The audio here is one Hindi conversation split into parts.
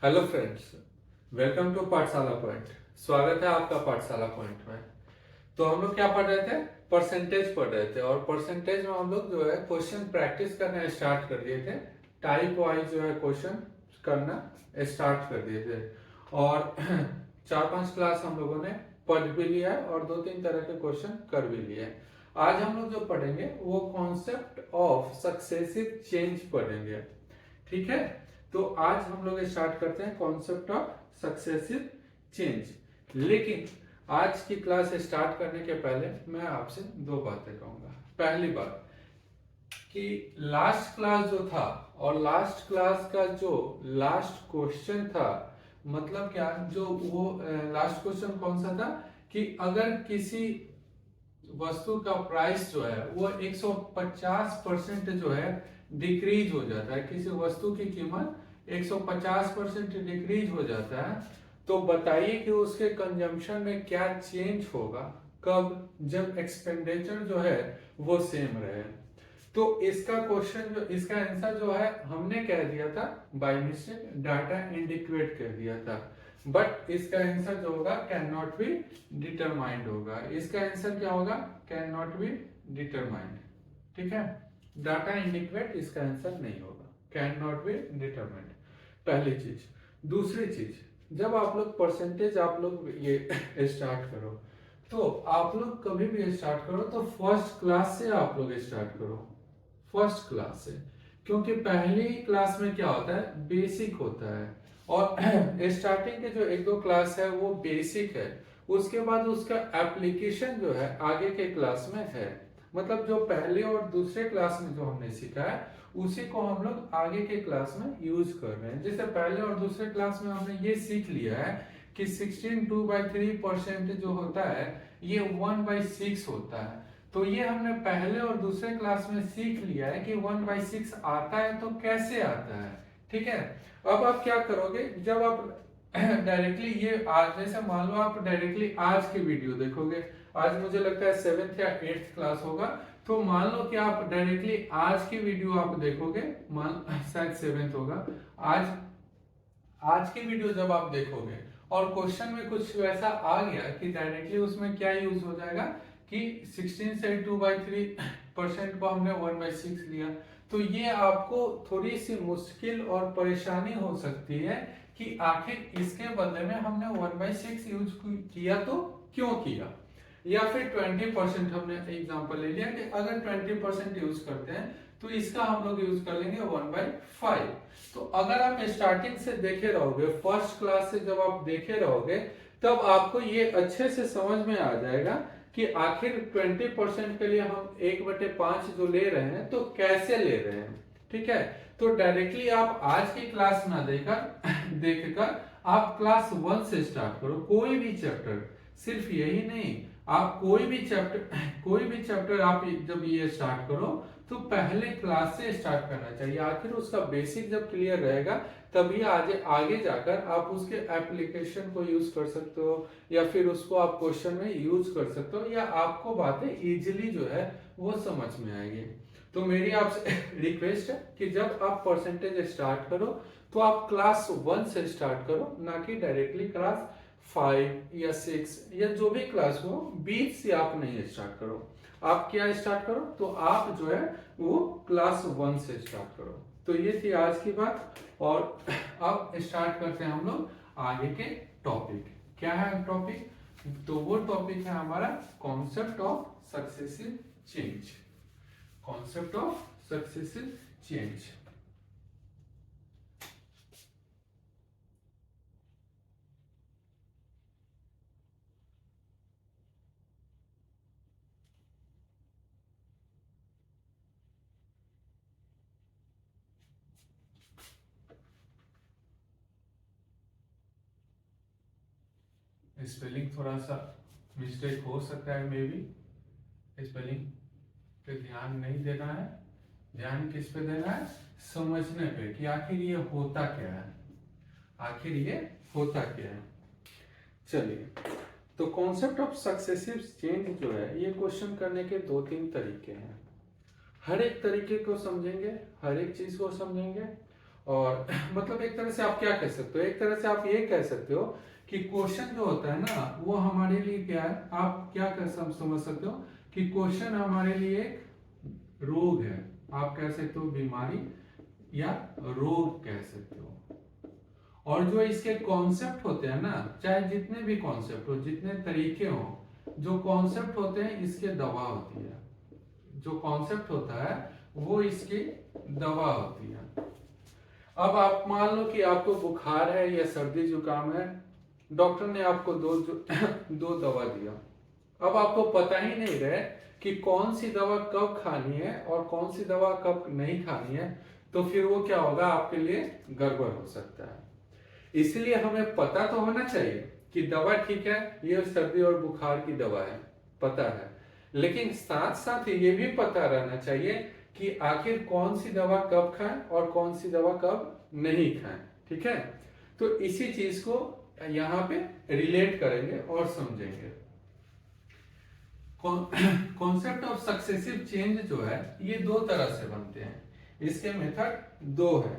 हेलो फ्रेंड्स, वेलकम टू पाठशाला पॉइंट। स्वागत है आपका पाठशाला पॉइंट में। तो हम लोग क्या पढ़ रहे थे? परसेंटेज पढ़ रहे थे, और परसेंटेज में हम लोग जो है क्वेश्चन प्रैक्टिस करना स्टार्ट कर दिए थे। टाइप वाइज जो है क्वेश्चन करना स्टार्ट कर दिए थे, और 4-5 क्लास हम लोगों ने पढ़ भी लिया है और 2-3 तरह के क्वेश्चन कर भी लिए। आज हम लोग जो पढ़ेंगे वो कॉन्सेप्ट ऑफ सक्सेसिव चेंज पढ़ेंगे। ठीक है, तो आज हम लोग स्टार्ट करते हैं कॉन्सेप्ट ऑफ सक्सेसिव चेंज। लेकिन आज की क्लास स्टार्ट करने के पहले मैं आपसे दो बातें कहूंगा। पहली बात कि लास्ट क्लास जो था और लास्ट क्लास का जो लास्ट क्वेश्चन था, मतलब क्या, जो वो लास्ट क्वेश्चन कौन सा था कि अगर किसी वस्तु का प्राइस जो है वो 150% जो है डिक्रीज हो जाता है, किसी वस्तु की कीमत 150% डिक्रीज हो जाता है, तो बताइए कि उसके कंजम्पशन में क्या चेंज होगा, कब, जब एक्सपेंडिचर जो है वो सेम रहे। तो इसका क्वेश्चन जो इसका आंसर जो है हमने कह दिया था बाय मिस्टेक, डाटा इनडिक्वेट कह दिया था, बट इसका आंसर जो होगा कैन नॉट बी डिटरमाइंड होगा। इसका आंसर क्या होगा? Can not be determined. ठीक है, डाटा इनडिक्वेट इसका आंसर नहीं होगा, कैन नॉट बी डिटरमाइंड। पहली चीज। दूसरी चीज, जब आप लोग परसेंटेज आप लोग ये स्टार्ट करो, तो आप लोग कभी भी स्टार्ट करो तो फर्स्ट क्लास से आप लोग स्टार्ट करो, फर्स्ट क्लास से। क्योंकि पहली क्लास में क्या होता है? बेसिक होता है, और स्टार्टिंग के जो 1-2 क्लास है वो बेसिक है, उसके बाद उसका एप्लीकेशन जो है आगे के क्लास में है। मतलब जो पहले और दूसरे क्लास में जो हमने सीखा है उसी को हम लोग आगे के क्लास में यूज कर रहे हैं। जैसे पहले और दूसरे क्लास में हमने ये सीख लिया है कि 16/2/3% जो होता है ये 1/6 होता है। तो ये हमने पहले और दूसरे क्लास में सीख लिया है कि 1/6 आता है तो कैसे आता है। ठीक है, अब आप क्या करोगे? जब आप डायरेक्टली ये आज, जैसे मान लो आप डायरेक्टली आज की वीडियो देखोगे, आज मुझे लगता है 7th या 8th क्लास होगा, तो मान लो कि आप डायरेक्टली आज की वीडियो आप देखोगे, मान शायद 7th होगा। आज आज की वीडियो जब आप देखोगे और क्वेश्चन में कुछ वैसा आ गया कि डायरेक्टली उसमें क्या यूज हो जाएगा कि 16 से 2/3% को हमने 1/6 लिया, तो ये आपको थोड़ी सी मुश्किल और परेशानी हो सकती है कि आखिर इसके बदले में हमने 1/6 यूज किया तो क्यों किया। या फिर 20% हमने एग्जांपल ले लिया कि अगर 20% यूज करते हैं तो इसका हम लोग यूज कर लेंगे 1/5। तो अगर आप स्टार्टिंग से देखे रहोगे, फर्स्ट क्लास से जब आप देखे रहोगे, तब आपको ये अच्छे से समझ में आ जाएगा कि आखिर 20% के लिए हम 1/5 जो ले रहे हैं तो कैसे ले रहे हैं। ठीक है, तो डायरेक्टली आप आज की क्लास ना देखकर आप क्लास 1 से स्टार्ट करो, कोई भी चैप्टर। सिर्फ यही नहीं, आप कोई भी चैप्टर आप जब ये स्टार्ट करो तो पहले क्लास से स्टार्ट करना चाहिए। आखिर उसका बेसिक जब क्लियर रहेगा तभी आगे जाकर आप उसके एप्लीकेशन को यूज कर सकते हो, या फिर उसको आप क्वेश्चन में यूज कर सकते हो, या आपको बातें इजीली जो है वो समझ में आएगी। तो मेरी आपसे रिक्वेस्ट है कि जब आप परसेंटेज स्टार्ट करो तो आप क्लास 1 से स्टार्ट करो, ना कि डायरेक्टली क्लास 5 या 6 या जो भी क्लास हो, बीच से आप नहीं स्टार्ट करो। आप क्या स्टार्ट करो? तो आप जो है वो क्लास 1 से स्टार्ट करो। तो ये थी आज की बात, और अब स्टार्ट करते हैं हम लोग आगे के टॉपिक। क्या है टॉपिक? तो वो टॉपिक है हमारा concept of successive change. Concept of successive change. Spelling थोड़ा सा मिस्टेक हो सकता है, मे बी स्पेलिंग पे ध्यान नहीं देना है। ध्यान किस पे देना है? समझने पे कि आखिर ये होता क्या है, आखिर ये होता क्या है। चलिए, तो कॉन्सेप्ट ऑफ सक्सेसिव चेंज जो है ये क्वेश्चन करने के 2-3 तरीके हैं। हर एक तरीके को समझेंगे, हर एक चीज को समझेंगे, और मतलब एक तरह से आप क्या कह सकते हो, एक तरह से आप ये कह सकते हो कि क्वेश्चन जो होता है ना वो हमारे लिए क्या है, आप क्या कर समझ सकते हो कि क्वेश्चन हमारे लिए एक रोग है, आप कह सकते हो बीमारी या रोग कह सकते हो। और जो इसके कॉन्सेप्ट होते हैं ना, चाहे जितने भी कॉन्सेप्ट हो, जितने तरीके हो, जो कॉन्सेप्ट होते हैं इसके दवा होती है, जो कॉन्सेप्ट होता है वो इसकी दवा होती है। अब आप मान लो कि आपको बुखार है या सर्दी जुकाम है, डॉक्टर ने आपको दो दवा दिया। अब आपको पता ही नहीं रहे कि कौन सी दवा कब खानी है और कौन सी दवा कब नहीं खानी है, तो फिर वो क्या होगा, आपके लिए गड़बड़ हो सकता है। इसलिए हमें पता तो होना चाहिए कि दवा ठीक है, ये सर्दी और बुखार की दवा है, पता है, लेकिन साथ साथ ये भी पता रहना चाहिए कि आखिर कौन सी दवा कब खाएं और कौन सी दवा कब नहीं खाएं। ठीक है, तो इसी चीज को यहाँ पे रिलेट करेंगे और समझेंगे। कॉन्सेप्ट ऑफ सक्सेसिव चेंज जो है ये दो तरह से बनते हैं, इसके मेथड दो है।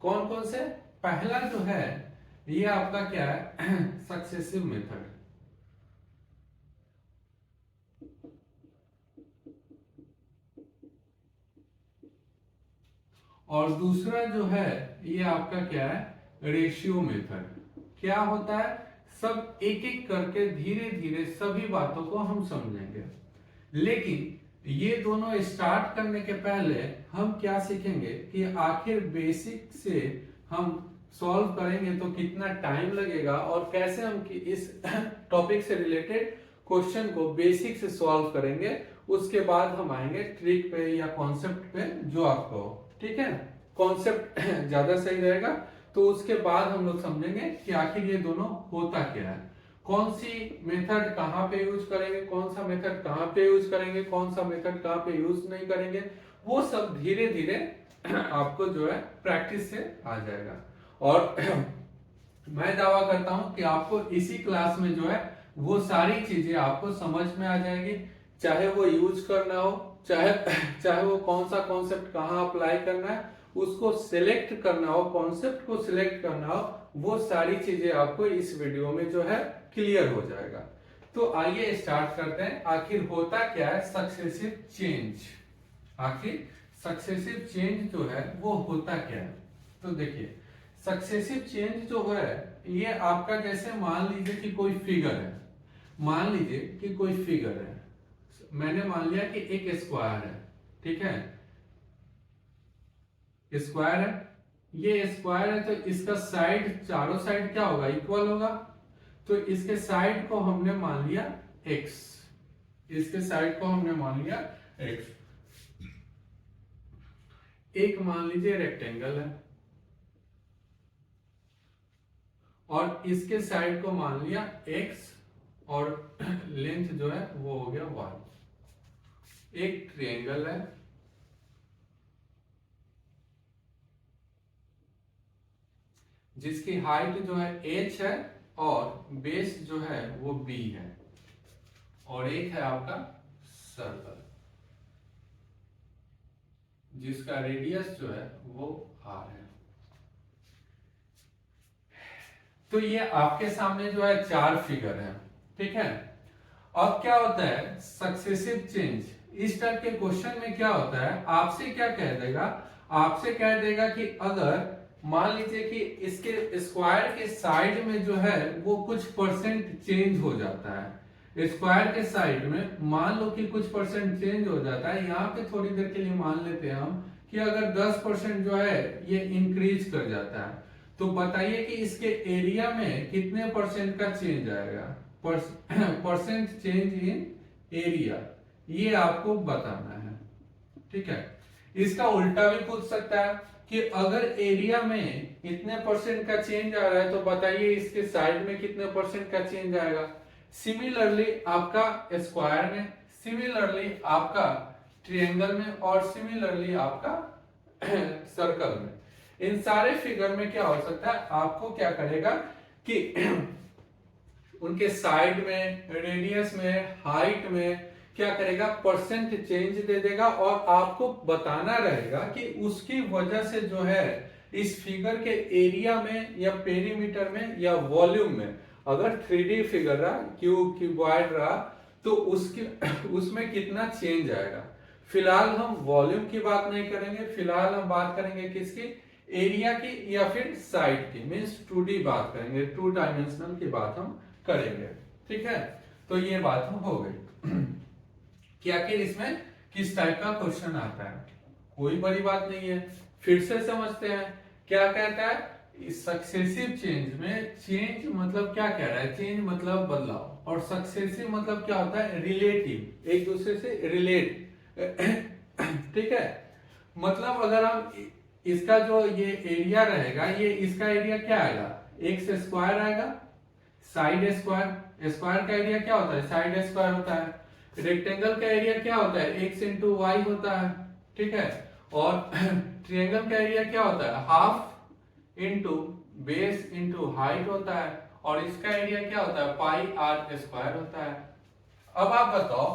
कौन कौन से? पहला जो है ये आपका क्या है, सक्सेसिव मेथड। और दूसरा जो है ये आपका क्या है, रेशियो मेथड। क्या होता है, सब एक एक करके धीरे धीरे सभी बातों को हम समझेंगे, लेकिन ये दोनों स्टार्ट करने के पहले हम क्या सीखेंगे कि आखिर बेसिक से हम सॉल्व करेंगे तो कितना टाइम लगेगा और कैसे हम इस टॉपिक से रिलेटेड क्वेश्चन को बेसिक से सॉल्व करेंगे। उसके बाद हम आएंगे ट्रिक पे या कॉन्सेप्ट पे, जो आपको हो। ठीक है, कॉन्सेप्ट ज्यादा सही रहेगा। तो उसके बाद हम लोग समझेंगे कि आखिर ये दोनों होता क्या है, कौन सी मेथड कहाँ पे यूज करेंगे, कौन सा मेथड कहाँ पे यूज करेंगे, कौन सा मेथड कहाँ पे यूज नहीं करेंगे, वो सब धीरे धीरे आपको जो है प्रैक्टिस से आ जाएगा। और मैं दावा करता हूं कि आपको इसी क्लास में जो है वो सारी चीजें आपको समझ में आ जाएगी, चाहे वो यूज करना हो, चाहे वो कौन सा कॉन्सेप्ट कहाँ अप्लाई करना है, उसको सिलेक्ट करना हो, कॉन्सेप्ट को सिलेक्ट करना हो, वो सारी चीजें आपको इस वीडियो में जो है क्लियर हो जाएगा। तो आइए स्टार्ट करते हैं, आखिर होता क्या है सक्सेसिव चेंज। आखिर सक्सेसिव चेंज जो है वो होता क्या है। तो देखिए, सक्सेसिव चेंज जो है ये आपका, जैसे मान लीजिए कि कोई फिगर है, मान लीजिए कि कोई फिगर है, मैंने मान लिया कि एक स्क्वायर है। ठीक है, स्क्वायर है, ये स्क्वायर है, तो इसका साइड, चारों साइड क्या होगा, इक्वल होगा। तो इसके साइड को हमने मान लिया x, इसके साइड को हमने मान लिया x। एक मान लीजिए रेक्टेंगल है और इसके साइड को मान लिया x और लेंथ जो है वो हो गया y। एक ट्रायंगल है जिसकी हाइट जो है h है और बेस जो है वो b है, और एक है आपका सर्कल जिसका रेडियस जो है वो r है। तो ये आपके सामने जो है चार फिगर है। ठीक है, अब क्या होता है सक्सेसिव चेंज, इस टाइप के क्वेश्चन में क्या होता है, आपसे क्या कह देगा, आपसे कह देगा कि अगर मान लीजिए कि इसके स्क्वायर के साइड में जो है वो कुछ परसेंट चेंज हो जाता है, स्क्वायर के साइड में मान लो कि कुछ परसेंट चेंज हो जाता है, यहाँ पे थोड़ी देर के लिए मान लेते हैं हम कि अगर 10% जो है ये इंक्रीज कर जाता है, तो बताइए कि इसके एरिया में कितने परसेंट का चेंज आएगा, परसेंट चेंज इन एरिया, ये आपको बताना है। ठीक है, इसका उल्टा भी पूछ सकता है कि अगर एरिया में इतने परसेंट का चेंज आ रहा है तो बताइए इसके साइड में कितने परसेंट का चेंज आएगा। सिमिलरली आपका स्क्वायर में, सिमिलरली आपका ट्रायंगल में, और सिमिलरली आपका सर्कल में, इन सारे फिगर में क्या हो सकता है, आपको क्या करेगा कि उनके साइड में, रेडियस में, हाइट में क्या करेगा, परसेंट चेंज दे देगा और आपको बताना रहेगा कि उसकी वजह से जो है इस फिगर के एरिया में या पेरीमीटर में या वॉल्यूम में अगर 3D फिगर रहा, क्यूबॉइड रहा, तो उसके उसमें कितना चेंज आएगा। फिलहाल हम वॉल्यूम की बात नहीं करेंगे, फिलहाल हम बात करेंगे किसकी, एरिया की या फिर साइड की, मीन्स 2D बात करेंगे, 2 डायमेंशनल की बात हम करेंगे। ठीक है, तो ये बात हो गई कि आखिर इसमें किस टाइप का क्वेश्चन आता है। कोई बड़ी बात नहीं है, फिर से समझते हैं क्या कहता है। सक्सेसिव चेंज में चेंज मतलब क्या कह रहा है, चेंज मतलब बदलाव, और सक्सेसिव मतलब क्या होता है, रिलेटिव, एक दूसरे से रिलेट। ठीक है, मतलब अगर हम इसका जो ये एरिया रहेगा, ये इसका एरिया क्या आएगा, एक्स स्क्वायर आएगा, साइड स्क्वायर, स्क्वायर का एरिया क्या होता है, साइड स्क्वायर होता है। रेक्टेंगल का एरिया क्या होता है, एक्स इंटू वाई होता है। ठीक है, और ट्रायंगल का एरिया क्या होता है, half into base into height होता है, और इसका एरिया क्या होता है, पाई आर स्क्वायर होता है। अब आप बताओ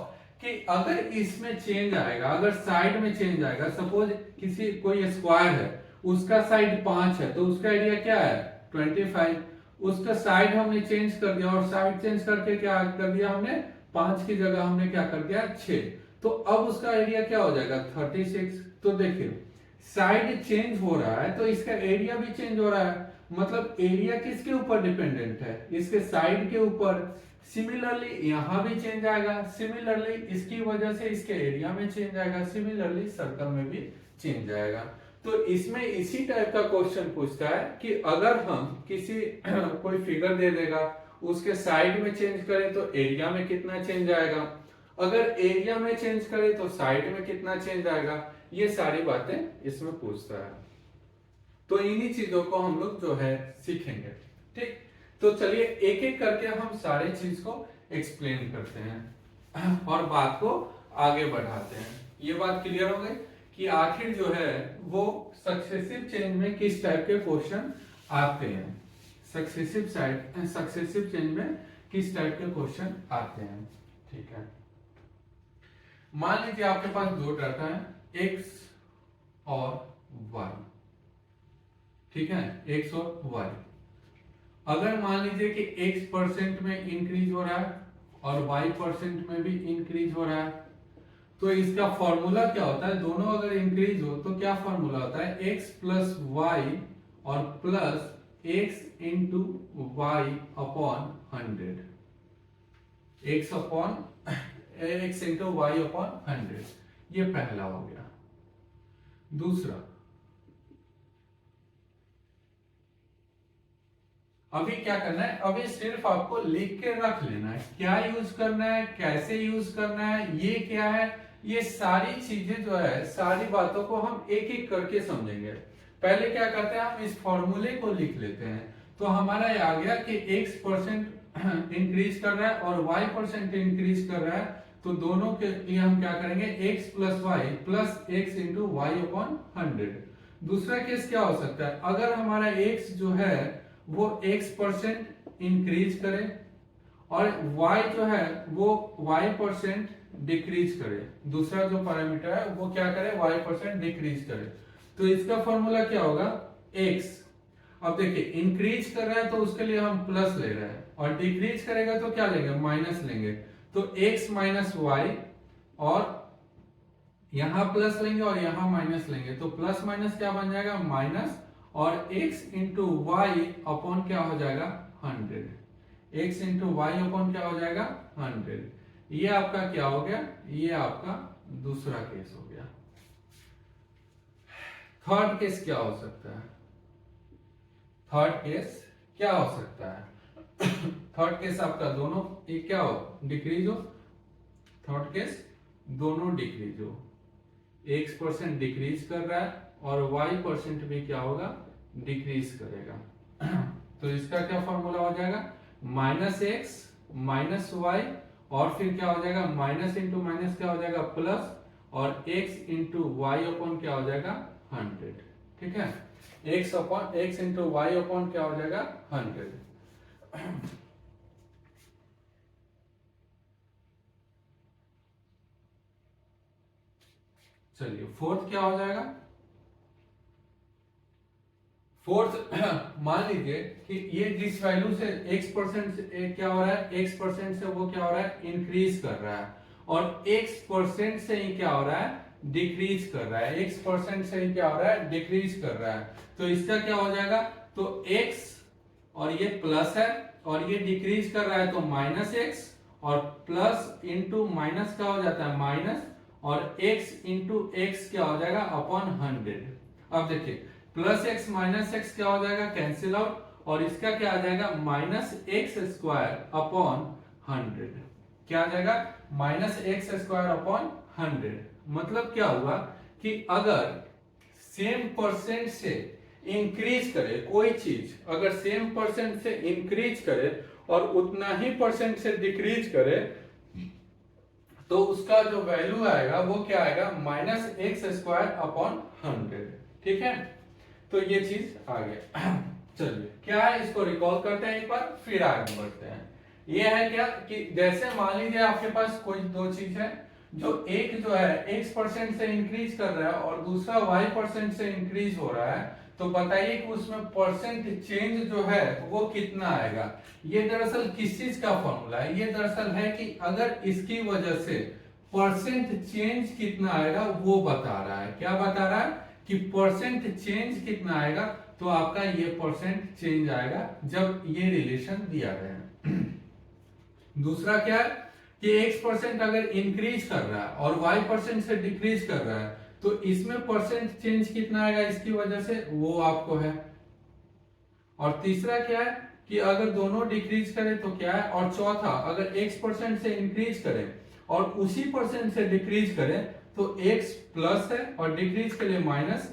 कि अगर इसमें चेंज आएगा, अगर साइड में चेंज आएगा, सपोज किसी कोई स्क्वायर है, उसका साइड 5 है, तो उसका एरिया क्या है 25, उसका साइड हमने चेंज कर दिया, और साइड चेंज करके क्या कर दिया हमने, 5 की जगह हमने क्या कर दिया 6, तो अब उसका एरिया क्या हो जाएगा 36। तो देखिए साइड चेंज हो रहा है तो इसका एरिया भी चेंज हो रहा है, मतलब एरिया किसके ऊपर डिपेंडेंट है, इसके साइड के ऊपर। सिमिलरली यहां भी चेंज आएगा, सिमिलरली इसकी वजह से इसके एरिया में चेंज आएगा, सिमिलरली सर्कल में भी चेंज आएगा। तो इसमें इसी टाइप का क्वेश्चन पूछता है कि अगर हम किसी कोई फिगर दे देगा, उसके साइड में चेंज करें तो एरिया में कितना चेंज आएगा, अगर एरिया में चेंज करें तो साइड में कितना चेंज आएगा, ये सारी बातें इसमें पूछता है। तो इन्हीं चीजों को हम लोग जो है सीखेंगे। ठीक, तो चलिए एक एक करके हम सारे चीज को एक्सप्लेन करते हैं और बात को आगे बढ़ाते हैं। ये बात क्लियर हो गई कि आखिर जो है वो सक्सेसिव चेंज में किस टाइप के क्वेश्चन आते हैं, सक्सेसिव चेंज में किस टाइप के क्वेश्चन आते हैं। ठीक है, मान लीजिए आपके पास दो डाटा है, एक्स और वाई। ठीक है, एक्स और वाई। अगर मान लीजिए कि x परसेंट में इंक्रीज हो रहा है और y परसेंट में भी इंक्रीज हो रहा है, तो इसका फॉर्मूला क्या होता है, दोनों अगर इंक्रीज हो तो क्या फॉर्मूला होता है, x प्लस वाई और plus x into Y upon 100, x into Y upon 100। ये पहला हो गया। दूसरा, अभी क्या करना है, अभी सिर्फ आपको लिख के रख लेना है, क्या यूज करना है, कैसे यूज करना है, ये क्या है, ये सारी चीजें जो है, सारी बातों को हम एक एक करके समझेंगे। पहले क्या करते हैं, हम इस फॉर्मूले को लिख लेते हैं। तो हमारा ये आ गया कि x परसेंट इंक्रीज कर रहा है और y परसेंट इंक्रीज कर रहा है, तो दोनों के लिए हम क्या करेंगे, x plus Y plus X into Y upon 100। दूसरा केस क्या हो सकता है, अगर हमारा x जो है वो x परसेंट इंक्रीज करे और y जो है वो y परसेंट डिक्रीज करे, दूसरा जो पैरामीटर है वो क्या करे, y परसेंट डिक्रीज करे, तो इसका फॉर्मूला क्या होगा, x। अब देखिए इंक्रीज कर रहा है तो उसके लिए हम प्लस ले रहे हैं, और डिक्रीज करेगा तो क्या लेंगे, माइनस लेंगे, तो x माइनस वाई, और यहां प्लस लेंगे और यहां माइनस लेंगे, तो प्लस माइनस क्या बन जाएगा, माइनस, और x इंटू वाई अपॉन क्या हो जाएगा 100, x इंटू वाई अपॉन क्या हो जाएगा 100। ये आपका क्या हो गया, ये आपका दूसरा केस हो गया। थर्ड केस क्या हो सकता है, थर्ड केस क्या हो सकता है, थर्ड केस आपका दोनों ये क्या हो, डिक्रीज हो, थर्ड केस दोनों डिक्रीज हो, x परसेंट डिक्रीज कर रहा है और y परसेंट भी क्या होगा, डिक्रीज करेगा। तो इसका क्या फॉर्मूला हो जाएगा, माइनस एक्स माइनस वाई, और फिर क्या हो जाएगा, माइनस इंटू माइनस क्या हो जाएगा प्लस, और x इंटू वाई अपॉन क्या हो जाएगा 100। ठीक है, x इंटू वाई अपॉन क्या हो जाएगा 100। चलिए फोर्थ क्या हो जाएगा, फोर्थ मान लीजिए कि ये जिस वैल्यू से x% से क्या हो रहा है, x% से वो क्या हो रहा है, इंक्रीज कर रहा है, और x% से ही क्या हो रहा है, डिक्रीज कर रहा है, x% से ही क्या हो रहा है, डिक्रीज कर रहा है। तो इसका क्या हो जाएगा, तो x और ये प्लस है और ये डिक्रीज कर रहा है तो माइनस एक्स, और प्लस इंटू माइनस क्या हो जाता है, माइनस, और x इंटू एक्स क्या हो जाएगा, अपॉन 100। अब देखिए प्लस एक्स माइनस एक्स क्या हो जाएगा, कैंसिल आउट, और इसका क्या आ जाएगा, माइनस एक्स स्क्वायर अपॉन 100। क्या आ जाएगा, माइनस एक्स स्क्वायर अपॉन 100। मतलब क्या हुआ कि अगर सेम परसेंट से इंक्रीज करे कोई चीज, अगर सेम परसेंट से इंक्रीज करे और उतना ही परसेंट से डिक्रीज करे, तो उसका जो वैल्यू आएगा वो क्या आएगा, माइनस एक्स स्क्वायर अपॉन 100। ठीक है, तो ये चीज आ गया। चलिए क्या है, इसको रिकॉल करते हैं एक बार, फिर आगे बढ़ते हैं। ये है क्या कि जैसे मान लीजिए आपके पास कोई दो चीज है, जो एक जो है x% से इंक्रीज कर रहा है और दूसरा y% से इंक्रीज हो रहा है, तो बताइए कि उसमें परसेंट चेंज जो है वो कितना आएगा। ये दरअसल किस चीज का फॉर्मूला है, ये दरअसल है कि अगर इसकी वजह से परसेंट चेंज कितना आएगा वो बता रहा है। क्या बता रहा है कि परसेंट चेंज कितना आएगा, तो आपका ये परसेंट चेंज आएगा जब ये रिलेशन दिया गया है। दूसरा क्या है कि x% अगर इंक्रीज कर रहा है और y% से डिक्रीज कर रहा है, तो इसमें परसेंट चेंज कितना आएगा इसकी वजह से, वो आपको है। और तीसरा क्या है कि अगर दोनों डिक्रीज करे तो क्या है, और चौथा अगर x% से इंक्रीज करे और उसी परसेंट से डिक्रीज करे तो x प्लस है और डिक्रीज के लिए minus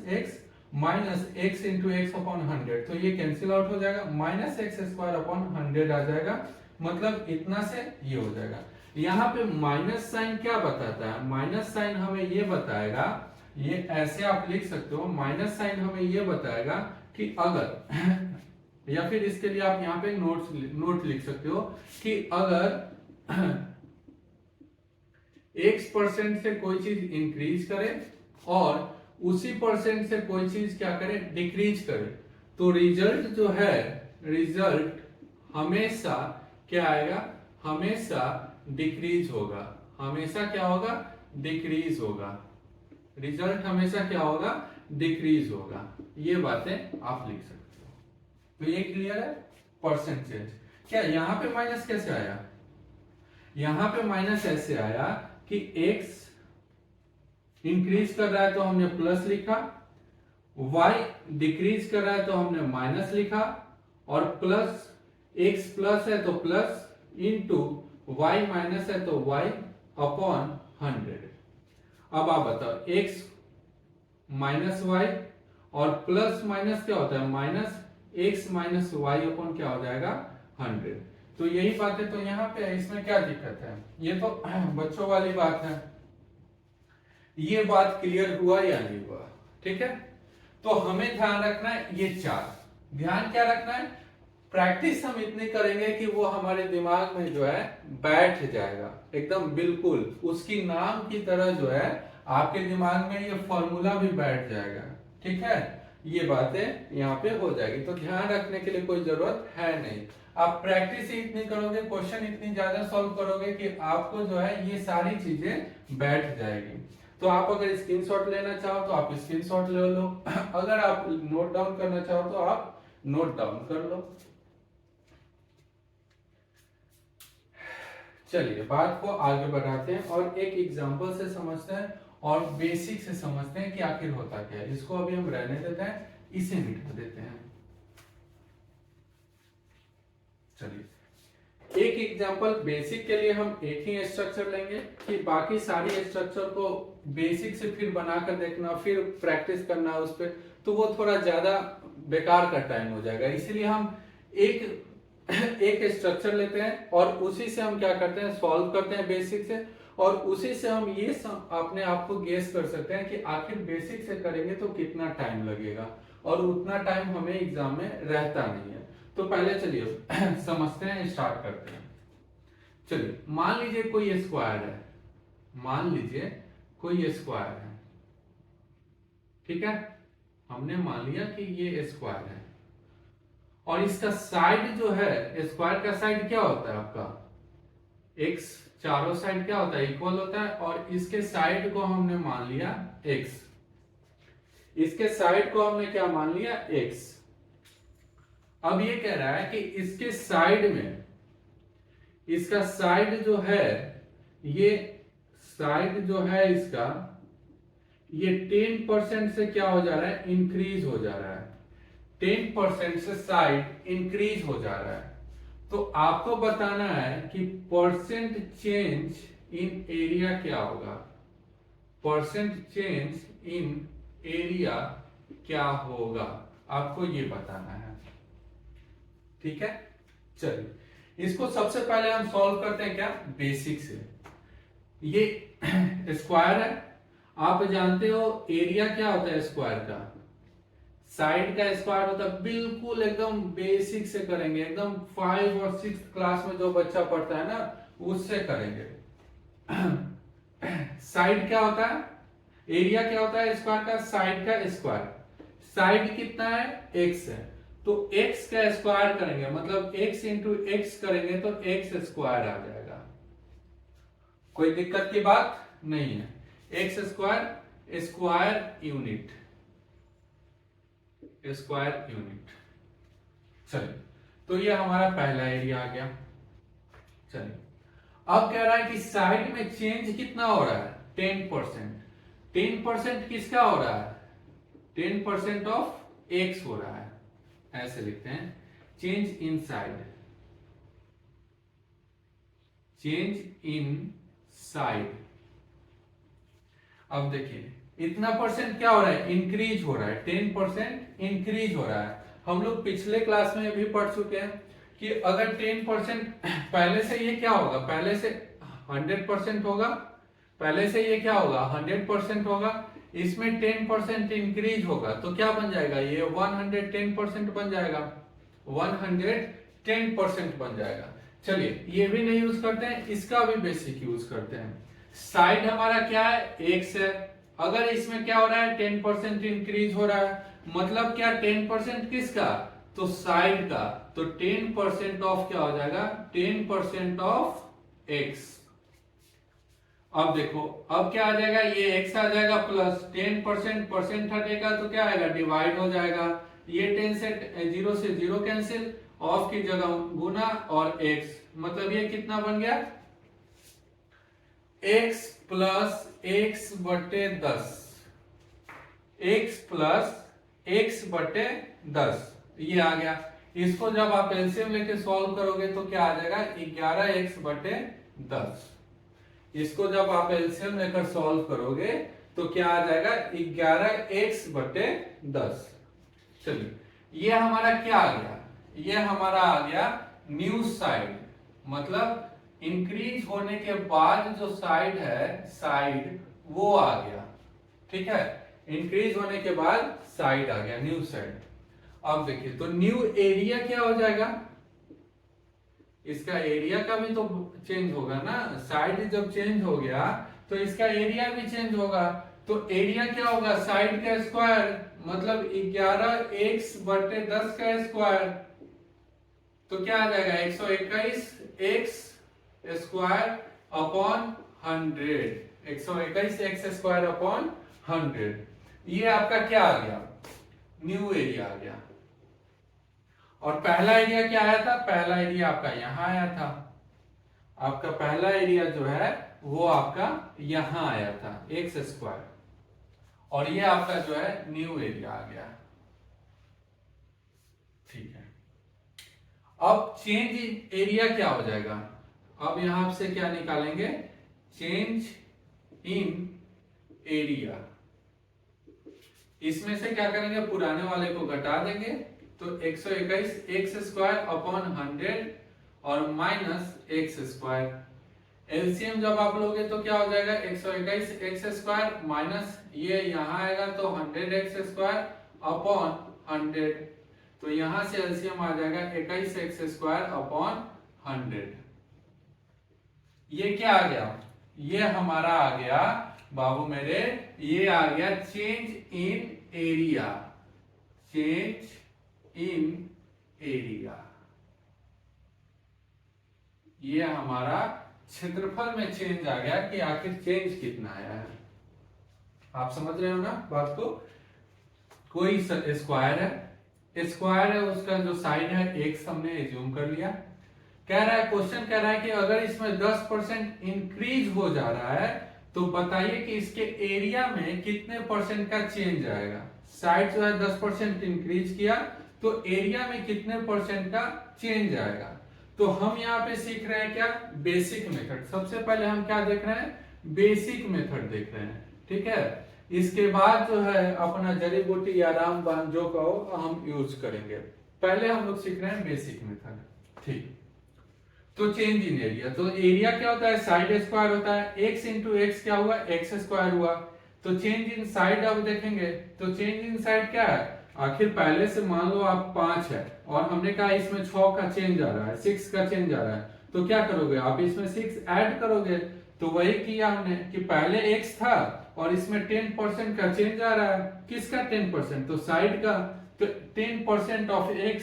x into x upon 100, तो ये कैंसिल आउट हो जाएगा, माइनस एक्स स्क्वायर अपॉन 100 आ जाएगा। मतलब इतना से ये हो जाएगा। यहाँ पे माइनस साइन क्या बताता है, माइनस साइन हमें ये बताएगा, ये ऐसे आप लिख सकते हो, माइनस साइन हमें ये बताएगा कि अगर या फिर इसके लिए आप यहाँ पे नोट लिख सकते हो कि अगर x% से कोई चीज इंक्रीज करे और उसी परसेंट से कोई चीज क्या करे, डिक्रीज करे, तो रिजल्ट जो है, रिजल्ट हमेशा क्या आएगा, हमेशा डिक्रीज होगा। हमेशा क्या होगा, डिक्रीज होगा। रिजल्ट हमेशा क्या होगा, डिक्रीज होगा। ये बातें आप लिख सकते हो। तो ये क्लियर है, परसेंट चेंज। क्या यहाँ पे माइनस कैसे आया, यहाँ पे माइनस ऐसे आया कि x इंक्रीज कर रहा है तो हमने प्लस लिखा, y डिक्रीज कर रहा है तो हमने माइनस लिखा, और प्लस x प्लस है तो प्लस, इंटू y माइनस है तो y अपॉन 100। अब आप बताओ x माइनस y और प्लस माइनस क्या होता है, minus x minus y upon क्या हो जाएगा, 100। तो यही बात है, तो यहाँ पे इसमें क्या दिक्कत है, ये तो बच्चों वाली बात है। ये बात क्लियर हुआ या नहीं हुआ, ठीक है। तो हमें ध्यान रखना है ये चार, ध्यान क्या रखना है, प्रैक्टिस हम इतनी करेंगे कि वो हमारे दिमाग में जो है बैठ जाएगा एकदम बिल्कुल, उसकी नाम की तरह जो है आपके दिमाग में ये फॉर्मूला भी बैठ जाएगा, ठीक है। ये बातें यहाँ पे हो जाएगी, तो ध्यान रखने के लिए कोई जरूरत है नहीं। आप प्रैक्टिस ही इतनी करोगे, क्वेश्चन इतनी ज्यादा सॉल्व करोगे कि आपको जो है ये सारी चीजें बैठ जाएगी। तो आप अगर स्क्रीनशॉट लेना चाहो तो आप स्क्रीनशॉट ले लो, अगर आप नोट डाउन करना चाहो तो आप नोट डाउन कर लो। चलिए बात को आगे बढ़ाते हैं और एक एग्जांपल से समझते हैं और बेसिक से समझते हैं कि आखिर होता क्या है। इसको अभी हम रहने देते हैं, इसे मिटा देते हैं। चलिए एक एग्जांपल बेसिक के लिए हम एक ही स्ट्रक्चर लेंगे कि बाकी सारी स्ट्रक्चर को बेसिक से फिर बनाकर देखना, फिर प्रैक्टिस करना उस पर, तो वो थोड़ा ज्यादा बेकार का टाइम हो जाएगा। इसीलिए हम एक स्ट्रक्चर लेते हैं और उसी से हम क्या करते हैं, सॉल्व करते हैं बेसिक से, और उसी से हम ये अपने आप को गेस कर सकते हैं कि आखिर बेसिक से करेंगे तो कितना टाइम लगेगा, और उतना टाइम हमें एग्जाम में रहता नहीं है। तो पहले चलिए समझते हैं, स्टार्ट करते हैं। चलिए मान लीजिए कोई स्क्वायर है, मान लीजिए कोई स्क्वायर है, ठीक है। हमने मान लिया कि ये स्क्वायर है। और इसका साइड जो है, स्क्वायर का साइड क्या होता है आपका x, चारों साइड क्या होता है इक्वल होता है, और इसके साइड को हमने मान लिया x, इसके साइड को हमने क्या मान लिया x। अब ये कह रहा है कि इसके साइड में, इसका साइड जो है, ये साइड जो है इसका, ये 10% से क्या हो जा रहा है, इंक्रीज हो जा रहा है, 10% से साइड इंक्रीज हो जा रहा है। तो आपको बताना है कि परसेंट चेंज इन एरिया क्या होगा, परसेंट चेंज इन एरिया क्या होगा, आपको ये बताना है। ठीक है, चलिए इसको सबसे पहले हम सॉल्व करते हैं क्या, बेसिक से। ये स्क्वायर है, आप जानते हो एरिया क्या होता है स्क्वायर का, साइड का स्क्वायर होता है, बिल्कुल एकदम बेसिक से करेंगे, एकदम 5 और 6 क्लास में जो बच्चा पढ़ता है ना उससे करेंगे। साइड क्या होता है, एरिया क्या होता है स्क्वायर का, साइड का स्क्वायर, साइड कितना है x है, तो x का स्क्वायर करेंगे, मतलब x इंटू एक्स करेंगे तो x स्क्वायर आ जाएगा, कोई दिक्कत की बात नहीं है। X square, square unit, square unit. चलिए तो ये हमारा पहला एरिया आ गया। चलिए अब कह रहा है कि साइड में चेंज कितना हो रहा है, 10%, 10% किसका हो रहा है, 10% ऑफ एक्स हो रहा है, ऐसे लिखते हैं, change in side, change in side. अब देखिए इतना परसेंट क्या हो रहा है, इंक्रीज हो रहा है, 10% इंक्रीज हो रहा है। हम लोग पिछले क्लास में भी पढ़ चुके हैं कि अगर 10% पहले से ये क्या होगा, पहले से 100% होगा, पहले से ये क्या होगा 100% होगा, इसमें 10% इंक्रीज होगा तो क्या बन जाएगा, ये 110% बन जाएगा, 110% बन जाएगा। चलिए ये भी नहीं यूज करते हैं, इसका भी बेसिक यूज करते हैं। साइड हमारा क्या है, x है, अगर इसमें क्या हो रहा है 10% इंक्रीज हो रहा है, मतलब क्या 10% किसका, तो साइड का, तो 10% ऑफ क्या हो जाएगा, 10% ऑफ x। अब देखो अब क्या आ जाएगा, ये x आ जाएगा प्लस 10%, परसेंट हटेगा तो क्या आएगा, डिवाइड हो जाएगा, ये 10 से 0 से 0 कैंसिल, ऑफ की जगह गुना और x, मतलब ये कितना बन गया, x प्लस x बटे 10, x प्लस x बटे 10 ये आ गया। इसको जब आप एलसीएम लेके सॉल्व करोगे तो क्या आ जाएगा, 11x बटे 10। इसको जब आप एलसीएम लेकर सॉल्व करोगे तो क्या आ जाएगा, 11x बटे 10। चलिए ये हमारा क्या आ गया, ये हमारा आ गया न्यू साइड, मतलब इंक्रीज होने के बाद जो साइड है, साइड वो आ गया। ठीक है, इंक्रीज होने के बाद साइड आ गया, न्यू साइड। अब देखिए तो न्यू एरिया क्या हो जाएगा, इसका एरिया का भी तो चेंज होगा ना, साइड जब चेंज हो गया तो इसका एरिया भी चेंज होगा, तो एरिया क्या होगा, साइड का स्क्वायर, मतलब 11x बटे 10 का स्क्वायर, तो क्या आ जाएगा 121 x square upon 100, 121 x square upon 100। ये आपका क्या आ गया, न्यू एरिया आ गया। और पहला एरिया क्या आया था, पहला एरिया आपका यहां आया था, आपका पहला एरिया जो है वो आपका यहां आया था एक्स स्क्वायर, और ये आपका जो है न्यू एरिया आ गया। ठीक है, अब चेंज एरिया क्या हो जाएगा, अब यहां से क्या निकालेंगे, चेंज इन एरिया, इसमें से क्या करेंगे, पुराने वाले को घटा देंगे, तो 121 एक्स स्क्वायर अपॉन 100 और माइनस एक्स स्क्वायर, एलसीएम जब आप लोगे तो क्या हो जाएगा, 121 एक्स स्क्वायर माइनस ये यहां आएगा तो 100 एक्स स्क्वायर अपॉन 100, तो यहां से एलसीएम आ जाएगा 21 एक्स स्क्वायर अपॉन 100। ये क्या आ गया, ये हमारा आ गया बाबू मेरे, ये आ गया change in area, change in area. ये हमारा क्षेत्रफल में चेंज आ गया कि आखिर चेंज कितना आया है। आप समझ रहे हो ना बात को। कोई स्क्वायर है, उसका जो साइड है एक्स हमने एज्यूम कर लिया। कह रहा है, क्वेश्चन कह रहा है कि अगर इसमें 10% इंक्रीज हो जा रहा है तो बताइए कि इसके एरिया में कितने परसेंट का चेंज आएगा। साइड जो है 10% इंक्रीज किया तो एरिया में कितने परसेंट का चेंज आएगा। तो हम यहाँ पे सीख रहे हैं क्या, बेसिक मेथड। सबसे पहले हम क्या देख रहे हैं, बेसिक मेथड देख रहे हैं, ठीक है। इसके बाद जो है अपना जड़ी बूटी या रामबाण जो कहो हम यूज करेंगे। पहले हम लोग सीख रहे हैं बेसिक मेथड, ठीक। तो चेंज इन एरिया, तो एरिया क्या होता है, साइड स्क्वायर होता है। एक्स इंटू एक्स क्या हुआ, एक्स स्क्वायर हुआ। तो चेंज इन साइड अब देखेंगे, तो चेंज इन साइड क्या है, आखिर पहले से मान लो आप 5 है और हमने कहा इसमें 6 का चेंज आ रहा है, 6 का चेंज आ रहा है, तो क्या करोगे आप इसमें 6 ऐड करोगे। तो वही किया हमने कि पहले x था और इसमें 10% का चेंज आ रहा है। किसका 10%, तो साइड का। तो 10% ऑफ x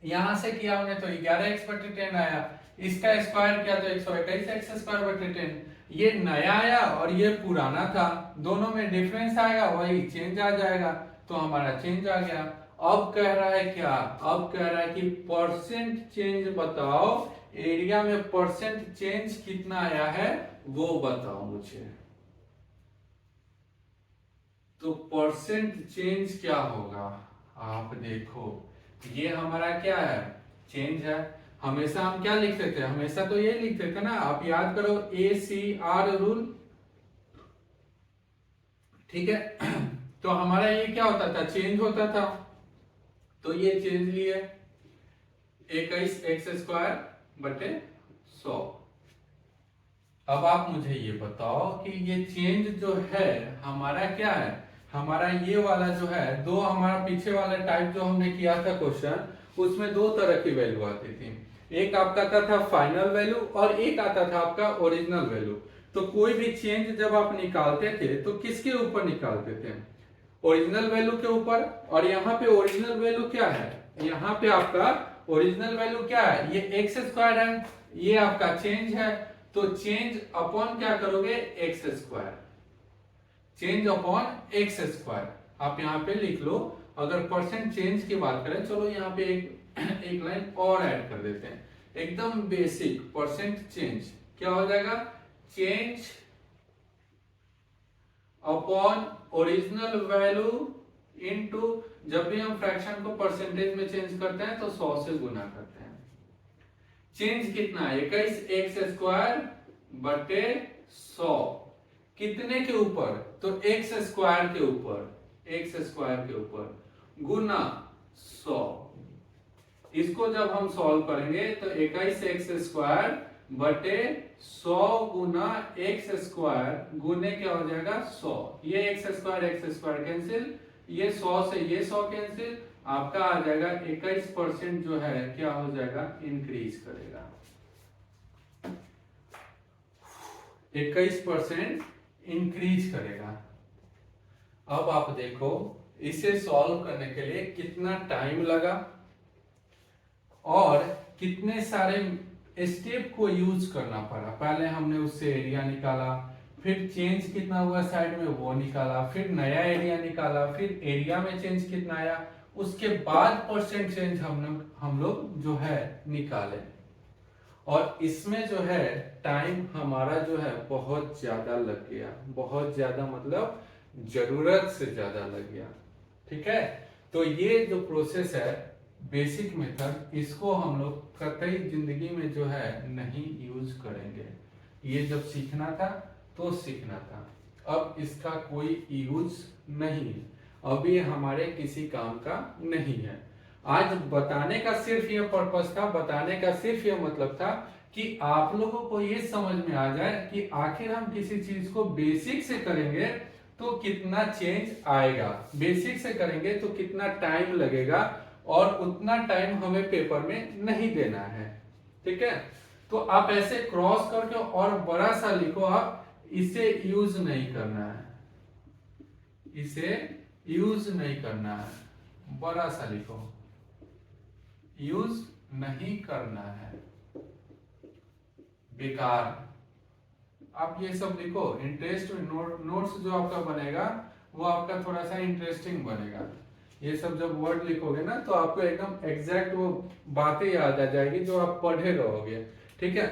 यहां से किया हमने तो 11x/10 आया। इसका स्क्वायर किया तो 128x²/10। ये नया आया और ये पुराना था, दोनों में डिफरेंस आएगा, वही चेंज आ जाएगा। तो हमारा चेंज आ गया। अब कह रहा है क्या, अब कह रहा है कि परसेंट चेंज बताओ, एरिया में परसेंट चेंज कितना आया है वो बताओ मुझे। तो परसेंट चेंज क्या होगा, आप देखो ये हमारा क्या है, चेंज है। हमेशा हम क्या लिखते थे, हमेशा तो ये लिखते थे ना, आप याद करो ACR रूल, ठीक है। तो हमारा ये क्या होता था, चेंज होता था। तो ये चेंज लिए 21x²/100। अब आप मुझे ये बताओ कि ये चेंज जो है हमारा क्या है, हमारा ये वाला जो है, दो हमारा पीछे वाला टाइप जो हमने किया था क्वेश्चन, उसमें दो तरह की वैल्यू आती थी। एक आपका आता था फाइनल वैल्यू और एक आता था आपका ओरिजिनल वैल्यू। तो कोई भी चेंज जब आप निकालते थे तो किसके ऊपर निकालते थे, ओरिजिनल वैल्यू के ऊपर। और यहाँ पे ओरिजिनल वैल्यू क्या है, यहाँ पे आपका ओरिजिनल वैल्यू क्या है, ये x² है, ये आपका चेंज है। तो चेंज अपॉन क्या करोगे, x², चेंज अपॉन x²। आप यहाँ पे लिख लो। अगर परसेंट चेंज की बात करें, चलो यहाँ पे एक लाइन और ऐड कर देते हैं, एकदम बेसिक। परसेंट चेंज क्या हो जाएगा, change upon original value into, जब भी हम फ्रैक्शन को परसेंटेज में चेंज करते हैं तो 100 से गुना करते हैं। चेंज कितना है, 21x²/100। कितने के ऊपर, तो x² के ऊपर, x² के ऊपर गुना 100। इसको जब हम सॉल्व करेंगे तो 21x²/100 गुना x² गुने क्या हो जाएगा 100। ये x² कैंसिल, ये 100 से ये 100 कैंसिल, आपका आ जाएगा 21% जो है क्या हो जाएगा, इंक्रीज करेगा। 21% इंक्रीज करेगा। अब आप देखो इसे सॉल्व करने के लिए कितना टाइम लगा और कितने सारे स्टेप को यूज करना पड़ा। पहले हमने उससे एरिया निकाला, फिर चेंज कितना हुआ साइड में वो निकाला, फिर नया एरिया निकाला, फिर एरिया में चेंज कितना आया, उसके बाद परसेंट चेंज हम लोग जो है निकाले। और इसमें जो है टाइम हमारा जो है बहुत ज्यादा लग गया, बहुत ज्यादा मतलब जरूरत से ज्यादा लग गया, ठीक है। तो ये जो प्रोसेस है बेसिक मेथड, इसको हम लोग कतई जिंदगी में जो है नहीं यूज करेंगे। ये जब सीखना था तो सीखना था, अब इसका कोई यूज नहीं है, अब ये हमारे किसी काम का नहीं है। आज बताने का सिर्फ ये पर्पस था, बताने का सिर्फ ये मतलब था कि आप लोगों को ये समझ में आ जाए कि आखिर हम किसी चीज को बेसिक से करेंगे तो कितना चेंज आएगा, बेसिक से करेंगे तो कितना टाइम लगेगा, और उतना टाइम हमें पेपर में नहीं देना है, ठीक है। तो आप ऐसे क्रॉस करके और बड़ा सा लिखो, आप इसे यूज नहीं करना है, इसे यूज नहीं करना है, बड़ा सा लिखो। यूज नहीं करना है, बेकार। आप ये सब लिखो, इंटरेस्ट नोट्स जो आपका बनेगा वो आपका थोड़ा सा इंटरेस्टिंग बनेगा। ये सब जब वर्ड लिखोगे ना तो आपको एकदम एग्जैक्ट वो बातें याद आ जाएगी जो आप पढ़े रहोगे, ठीक है।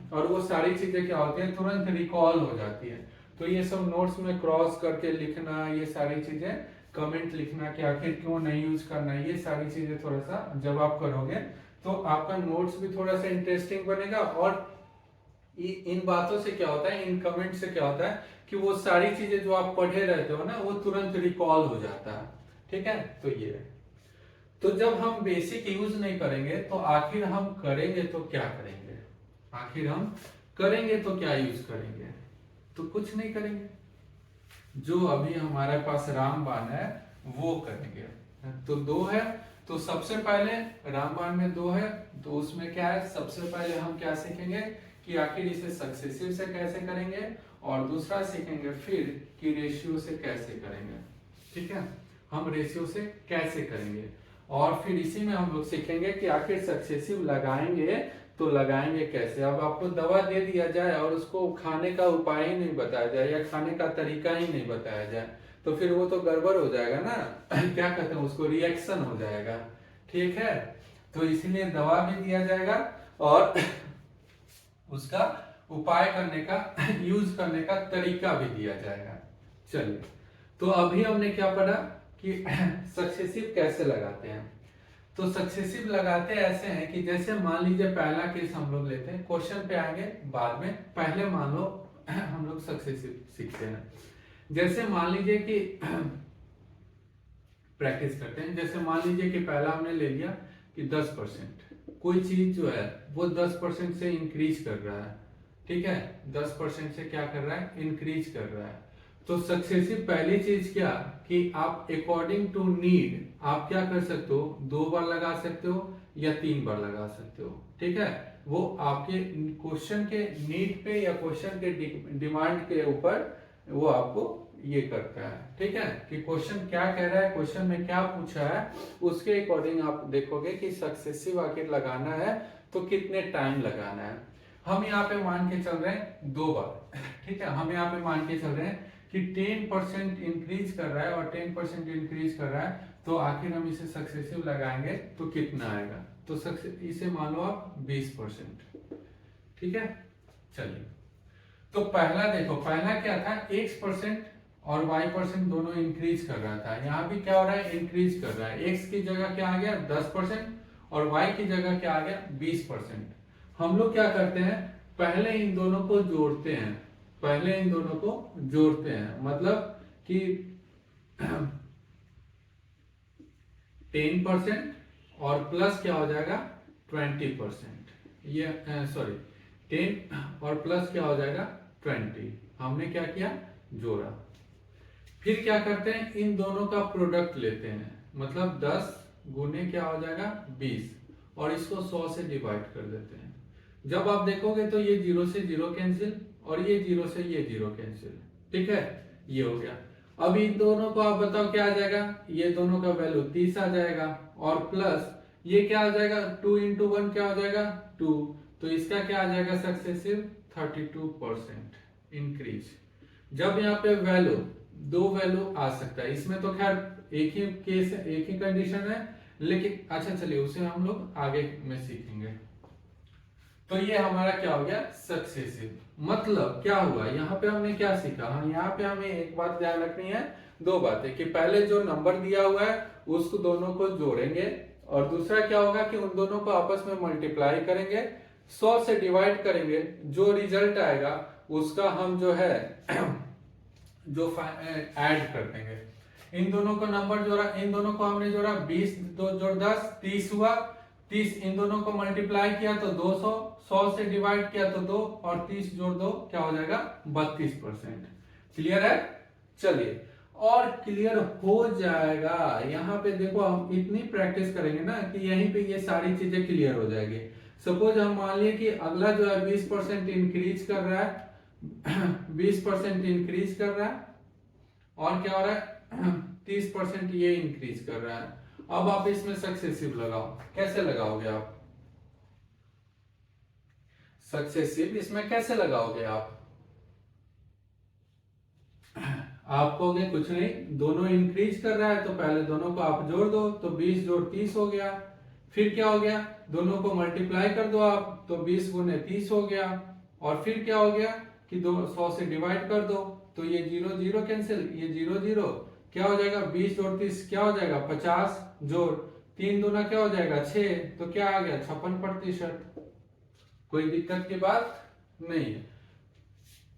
और वो सारी चीजें क्या होती है, तुरंत रिकॉल हो जाती है। तो ये सब नोट्स में क्रॉस करके लिखना, ये सारी चीजें, कमेंट लिखना कि आखिर क्यों नहीं यूज करना, ये सारी चीजें थोड़ा सा जब आप करोगे तो आपका नोट्स भी थोड़ा सा इंटरेस्टिंग बनेगा। और इन बातों से क्या होता है, इन कमेंट से क्या होता है कि वो सारी चीजें जो आप पढ़े रहते हो ना वो तुरंत रिकॉल हो जाता है, ठीक है। तो ये, तो जब हम बेसिक यूज नहीं करेंगे तो आखिर हम करेंगे तो क्या करेंगे, आखिर हम करेंगे तो क्या यूज करेंगे, तो कुछ नहीं करेंगे। जो अभी हमारे पास रामबाण है वो करेंगे। तो दो है, तो सबसे पहले रामबाण में दो है, तो उसमें क्या है, सबसे पहले हम क्या सीखेंगे कि आखिर इसे सक्सेसिव से कैसे करेंगे, और दूसरा सीखेंगे फिर कि रेशियो से कैसे करेंगे, ठीक है। हम रेशियो से कैसे करेंगे, और फिर इसी में हम लोग सीखेंगे कि आखिर सक्सेसिव लगाएंगे तो लगाएंगे कैसे। अब आपको दवा दे दिया जाए और उसको खाने का उपाय ही नहीं बताया जाए या खाने का तरीका ही नहीं बताया जाए तो फिर वो तो गड़बड़ हो जाएगा ना। क्या कहते हैं उसको, रिएक्शन हो जाएगा, ठीक है। तो इसीलिए दवा भी दिया जाएगा और उसका उपाय करने का, यूज करने का तरीका भी दिया जाएगा। चलिए, तो अभी हमने क्या पढ़ा कि सक्सेसिव कैसे लगाते हैं। तो सक्सेसिव लगाते ऐसे हैं कि जैसे मान लीजिए पहला केस हम लोग लेते हैं, क्वेश्चन पे आएंगे बाद में, पहले मान लो हम लोग सक्सेसिव सीखते हैं। जैसे मान लीजिए कि प्रैक्टिस करते हैं, जैसे मान लीजिए कि पहला हमने ले लिया कि 10% कोई चीज जो है वो 10% से इंक्रीज कर रहा है, ठीक है। 10% से क्या कर रहा है, इंक्रीज कर रहा है। तो सक्सेसिव पहली चीज क्या कि आप अकॉर्डिंग टू नीड आप क्या कर सकते हो, 2 बार लगा सकते हो या 3 बार लगा सकते हो, ठीक है। वो आपके क्वेश्चन के नीड पे या क्वेश्चन के डिमांड के ऊपर वो आपको ये करता है, ठीक है, कि क्वेश्चन क्या कह रहा है, क्वेश्चन में क्या पूछा है, उसके अकॉर्डिंग आप देखोगे कि सक्सेसिव आखिर लगाना है तो कितने टाइम लगाना है। हम यहाँ पे मान के चल रहे हैं 2 बार, ठीक है। हम यहाँ पे मान के चल रहे हैं कि 10% इंक्रीज कर रहा है और 10% इंक्रीज कर रहा है, तो आखिर हम इसे सक्सेसिव लगाएंगे तो कितना आएगा, तो इसे मान लो आप 20%, ठीक है। चलिए, तो पहला देखो, पहला क्या था, x% और y% दोनों इंक्रीज कर रहा था। यहाँ भी क्या हो रहा है, इंक्रीज कर रहा है। x की जगह क्या आ गया 10% और y की जगह क्या आ गया 20%। हम लोग क्या करते हैं, पहले इन दोनों को जोड़ते हैं, पहले इन दोनों को जोड़ते हैं, मतलब कि 10% और प्लस क्या हो जाएगा 20%, ये सॉरी 10 और प्लस क्या हो जाएगा 20। हमने क्या किया, जोड़ा। फिर क्या करते हैं, इन दोनों का प्रोडक्ट लेते हैं, मतलब 10 गुने क्या हो जाएगा 20 और इसको 100 से डिवाइड कर देते हैं। जब आप देखोगे तो ये 0 से 0 कैंसिल और ये 0 से ये 0 कैंसिल, ठीक है, ये हो गया। अब इन दोनों को आप बताओ क्या आ जाएगा, ये दोनों का वैल्यू 30 आ जाएगा और प्लस ये क्या आ जाएगा 2 into 1 क्या हो जाएगा 2, तो इसका क्या आ जाएगा सक्सेसिव 32% इंक्रीज। जब यहाँ पे वैल्यू 2 वैल्यू आ सकता है, इसमें तो खैर एक ही केस है, एक ही कंडीशन है, लेकिन अच्छा चलिए उसे हम लोग आगे में सीखेंगे। तो ये हमारा क्या हो गया सक्सेसिव, मतलब क्या हुआ, यहाँ पे हमने क्या सीखा, हाँ यहाँ पे हमें एक बात ध्यान रखनी है, 2 बातें, कि पहले जो नंबर दिया हुआ है उसको दोनों को जोड़ेंगे और दूसरा क्या होगा कि उन दोनों को आपस में मल्टीप्लाई करेंगे, 100 से डिवाइड करेंगे, जो रिजल्ट आएगा उसका हम जो है जो ऐड कर देंगे। इन दोनों को नंबर जोड़ा, इन दोनों को हमने जोड़ा 20 2 जोड़ 10 30 हुआ, 30 इन दोनों को मल्टीप्लाई किया तो 200, 100 से डिवाइड किया तो 2 और 30 जोड़ 2 क्या हो जाएगा 32%। क्लियर है, चलिए और क्लियर हो जाएगा। यहाँ पे देखो हम इतनी प्रैक्टिस करेंगे ना कि यहीं पे ये सारी चीजें क्लियर हो जाएगी। सपोज हम मान लिए कि अगला जो है 20% इंक्रीज कर रहा है, 20% इंक्रीज कर रहा है और क्या हो रहा है 30% ये इंक्रीज कर रहा है। अब आप इसमें सक्सेसिव लगाओ, कैसे लगाओगे आप सक्सेसिव, इसमें कैसे लगाओगे आप कहोगे कुछ नहीं, दोनों इंक्रीज कर रहा है तो पहले दोनों को आप जोड़ दो, तो 20 जोड़ 30 हो गया। फिर क्या हो गया, दोनों को मल्टीप्लाई कर दो आप, तो 20 गुने 30 हो गया। और फिर क्या हो गया कि 100 से डिवाइड कर दो, तो ये 0 0 कैंसिल, ये 0 0 क्या हो जाएगा, 20 जोड़ 30 क्या हो जाएगा 50, जोड़ 3 दूना क्या हो जाएगा 6, तो क्या आ गया 56%। कोई दिक्कत की बात नहीं है।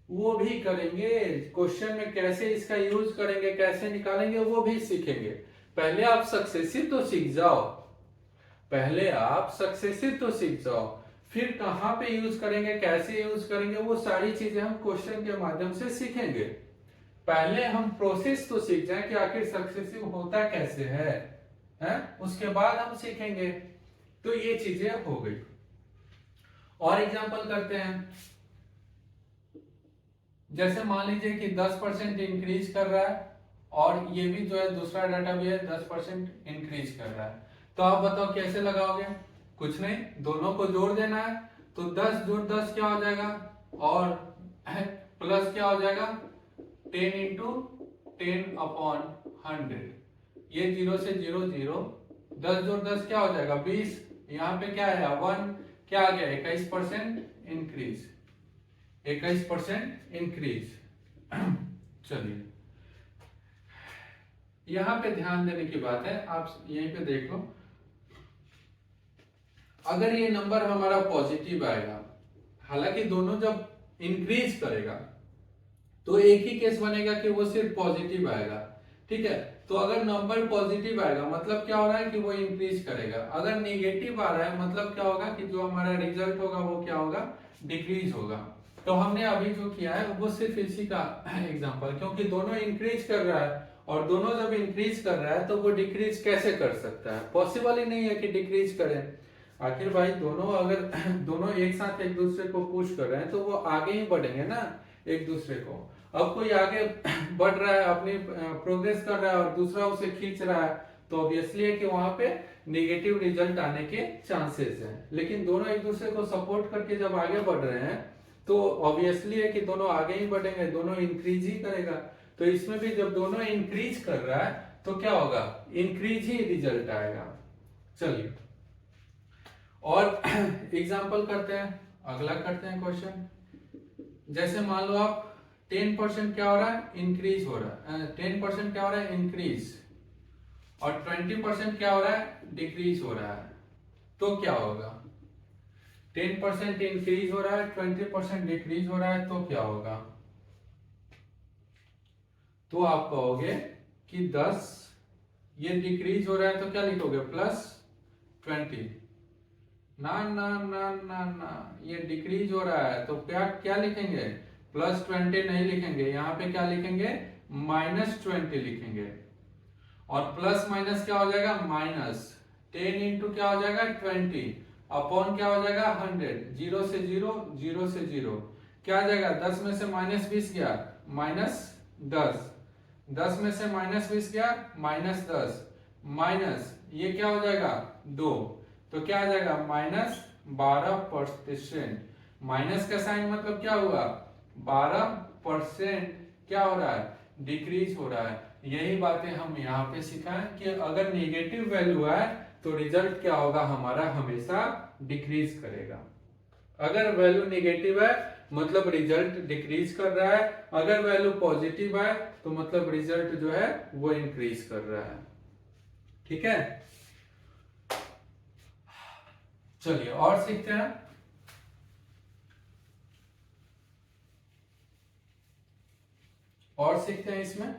वो भी करेंगे, क्वेश्चन में कैसे इसका यूज करेंगे, कैसे निकालेंगे वो भी सीखेंगे। पहले आप सक्सेसिव तो सीख जाओ, पहले आप सक्सेसिव तो सीख जाओ, फिर कहां पे यूज करेंगे, कैसे यूज करेंगे, वो सारी चीजें हम क्वेश्चन के माध्यम से सीखेंगे। पहले हम प्रोसेस तो सीख जाए कि आखिर सक्सेसिव होता कैसे है? उसके बाद हम सीखेंगे। तो ये चीजें हो गई। और एग्जांपल करते हैं, जैसे मान लीजिए कि 10% इंक्रीज कर रहा है, और ये भी जो है दूसरा डाटा भी है 10% इंक्रीज कर रहा है। तो आप बताओ कैसे लगाओगे? कुछ नहीं, दोनों को जोड़ देना है, तो 10 जोड़ 10 क्या हो जाएगा, और प्लस क्या हो जाएगा 10 इंटू 10/100। ये 0 से 0 0, 10 जोड़ 10 क्या हो जाएगा 20, यहाँ पे क्या है 1, क्या आ गया 21% इंक्रीज, 21% इंक्रीज। चलिए, यहां पे ध्यान देने की बात है, आप यहीं पे देख लो, अगर ये नंबर हमारा पॉजिटिव आएगा, हालांकि दोनों जब इंक्रीज करेगा तो एक ही केस बनेगा कि वो सिर्फ पॉजिटिव आएगा, ठीक है। तो अगर नंबर पॉजिटिव आएगा मतलब क्या हो रहा है कि वो इंक्रीज करेगा, अगर नेगेटिव आ रहा है मतलब क्या होगा कि जो हमारा रिजल्ट होगा वो क्या होगा, डिक्रीज होगा। तो हमने अभी जो किया है वो सिर्फ इसी का एग्जांपल, क्योंकि दोनों इंक्रीज कर रहा है, और दोनों जब इंक्रीज कर रहा है तो वो डिक्रीज कैसे कर सकता है, पॉसिबल ही नहीं है कि डिक्रीज करे। आखिर भाई दोनों अगर दोनों एक साथ एक दूसरे को पुश कर रहे हैं तो वो आगे ही बढ़ेंगे ना एक दूसरे को। अब कोई आगे बढ़ रहा है, अपनी प्रोग्रेस कर रहा है, और दूसरा उसे खींच रहा है, तो ऑब्वियसली है कि वहां पे नेगेटिव रिजल्ट आने के चांसेस हैं। लेकिन दोनों एक दूसरे को सपोर्ट करके जब आगे बढ़ रहे हैं तो ऑब्वियसली है कि दोनों आगे ही बढ़ेंगे, दोनों इंक्रीज ही करेगा। तो इसमें भी जब दोनों इंक्रीज कर रहा है तो क्या होगा, इंक्रीज ही रिजल्ट आएगा। चलिए और एग्जांपल करते हैं, अगला करते हैं क्वेश्चन। जैसे मान लो आप 10% क्या हो रहा है, इंक्रीज हो रहा है, 10% क्या हो रहा है इंक्रीज, और 20% क्या हो रहा है डिक्रीज हो रहा है, तो क्या होगा, 10% इंक्रीज हो रहा है 20% डिक्रीज हो रहा है, तो क्या होगा, तो आप कहोगे कि 10 ये डिक्रीज हो रहा है तो क्या लिखोगे +20, ना ना ना ना ना, ये डिक्रीज हो रहा है तो क्या क्या लिखेंगे, +20 नहीं लिखेंगे, यहाँ पे क्या लिखेंगे -20 लिखेंगे। और प्लस माइनस क्या हो जाएगा माइनस, 10 इंटू क्या हो जाएगा 20, अपॉन क्या हो जाएगा 100, 0 से 0 0 से 0 क्या आ जाएगा, 10 में से -20 गया -10, 10 में से -20 गया -10, माइनस ये क्या हो जाएगा 2, तो क्या आ जाएगा -12%। माइनस का साइन मतलब क्या हुआ, 12% क्या हो रहा है डिक्रीज हो रहा है। यही बातें हम यहाँ पे सिखाएं कि अगर नेगेटिव वैल्यू आए तो रिजल्ट क्या होगा हमारा, हमेशा डिक्रीज करेगा। अगर वैल्यू नेगेटिव है मतलब रिजल्ट डिक्रीज कर रहा है, अगर वैल्यू पॉजिटिव है तो मतलब रिजल्ट जो है वो इंक्रीज कर रहा है। ठीक है, चलिए और सीखते हैं। और सीखते हैं इसमें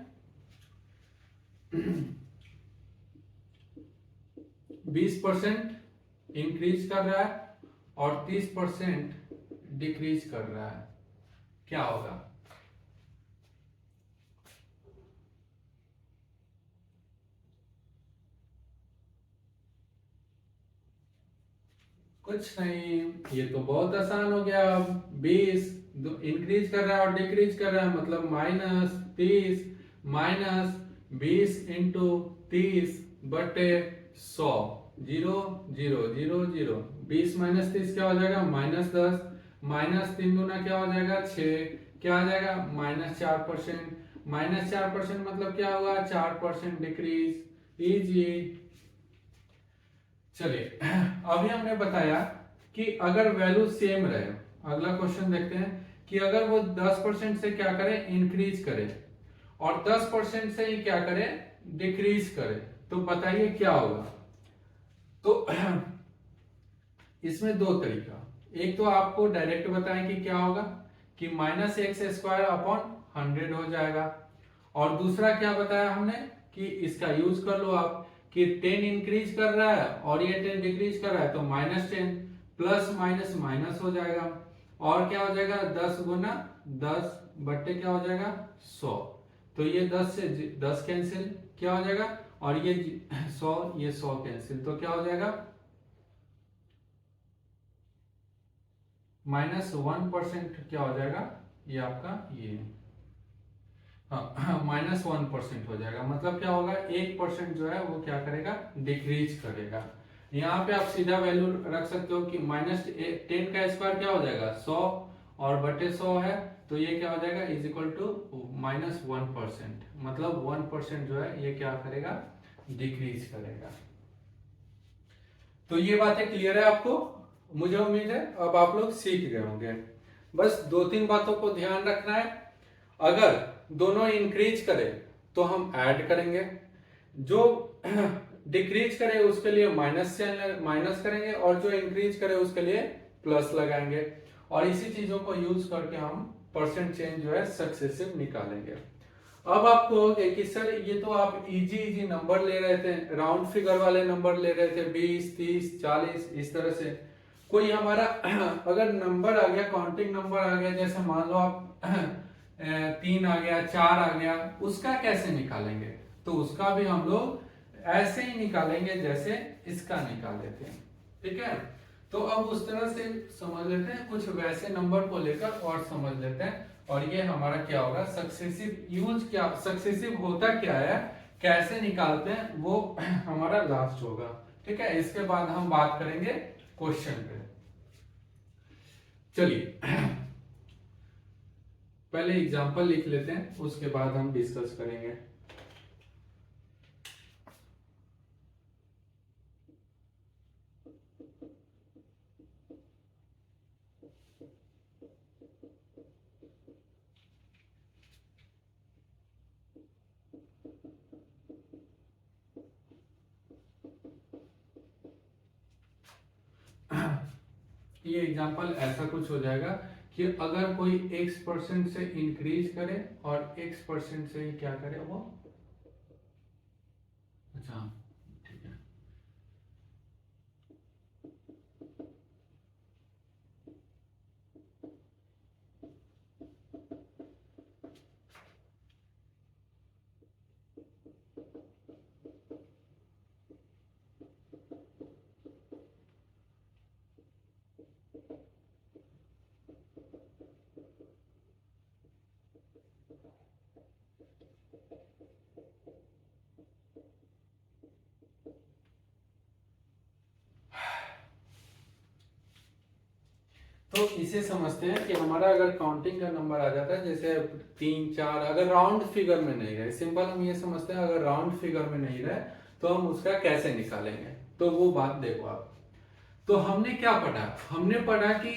20% इंक्रीज कर रहा है और 30% डिक्रीज कर रहा है, क्या होगा, कुछ नहीं, ये तो बहुत आसान हो गया। 20 इंक्रीज कर रहा है और डिक्रीज कर रहा है मतलब -30 -20 इंटू 30 बटे 100, 0 0 0 0, 20 माइनस 30 क्या हो जाएगा -10, -3 दूना क्या हो जाएगा 6, क्या आ जाएगा -4%, -4% मतलब क्या हुआ 4% डिक्रीज, इजी। चलिए अभी हमने बताया कि अगर वैल्यू सेम रहे, अगला क्वेश्चन देखते हैं कि अगर वो 10% से क्या करे इंक्रीज करे और 10% से ही क्या करे डिक्रीज करे, तो बताइए क्या होगा। तो इसमें दो तरीका, एक तो आपको डायरेक्ट बताएं कि क्या होगा कि -x² अपॉन 100 हो जाएगा, और दूसरा क्या बताया हमने कि इसका यूज कर लो आप कि 10 इंक्रीज कर रहा है और ये 10 डिक्रीज कर रहा है, तो -10 प्लस माइनस माइनस हो जाएगा, और क्या हो जाएगा 10 गुना 10 बट्टे क्या हो जाएगा 100, तो ये 10 से 10 कैंसिल क्या हो जाएगा, और ये 100 कैंसिल, तो क्या हो जाएगा -1% क्या हो जाएगा ये आपका ये -1% हो जाएगा, मतलब क्या होगा 1% जो है वो क्या करेगा डिक्रीज करेगा। यहाँ पे आप सीधा वैल्यू रख सकते हो कि -10 का स्क्वायर क्या हो जाएगा 100 और बटे 100 है, तो ये क्या हो जाएगा इज इक्वल टू -1%, मतलब 1% जो है ये क्या करेगा डिक्रीज करेगा। तो ये बातें क्लियर है आपको, मुझे उम्मीद है अब आप लोग सीख गए होंगे। बस 2-3 बातों को ध्यान रखना है, अगर दोनों इंक्रीज करे तो हम ऐड करेंगे, जो डिक्रीज करे उसके लिए माइनस करेंगे, और जो इंक्रीज करे उसके लिए प्लस लगाएंगे, और इसी चीजों को यूज करके हम परसेंट चेंज जो है सक्सेसिव निकालेंगे। अब आपको हो गया कि सर ये तो आप इजी नंबर ले रहे थे, राउंड फिगर वाले नंबर ले रहे थे 20 30 40 इस तरह से, कोई हमारा अगर नंबर आ गया काउंटिंग नंबर आ गया, जैसे मान लो आप 3 आ गया 4 आ गया, उसका कैसे निकालेंगे, तो उसका भी हम लोग ऐसे ही निकालेंगे जैसे इसका निकाले थे, ठीक है। तो अब उस तरह से समझ लेते हैं, कुछ वैसे नंबर को लेकर और समझ लेते हैं, और ये हमारा क्या होगा सक्सेसिव यूज, क्या सक्सेसिव होता क्या है कैसे निकालते हैं वो हमारा लास्ट होगा, ठीक है। इसके बाद हम बात करेंगे क्वेश्चन पे। चलिए पहले एग्जांपल लिख लेते हैं, उसके बाद हम डिस्कस करेंगे। ये एग्जांपल ऐसा कुछ हो जाएगा कि अगर कोई x% से इंक्रीज करे और x% से ही क्या करे वो, अच्छा ठीक है, तो इसे समझते हैं कि हमारा अगर काउंटिंग का नंबर आ जाता है जैसे 3 4, अगर राउंड फिगर में नहीं रहे, सिंपल हम ये समझते हैं अगर राउंड फिगर में नहीं रहे तो हम उसका कैसे निकालेंगे, तो वो बात देखो आप। तो हमने क्या पढ़ा, हमने पढ़ा कि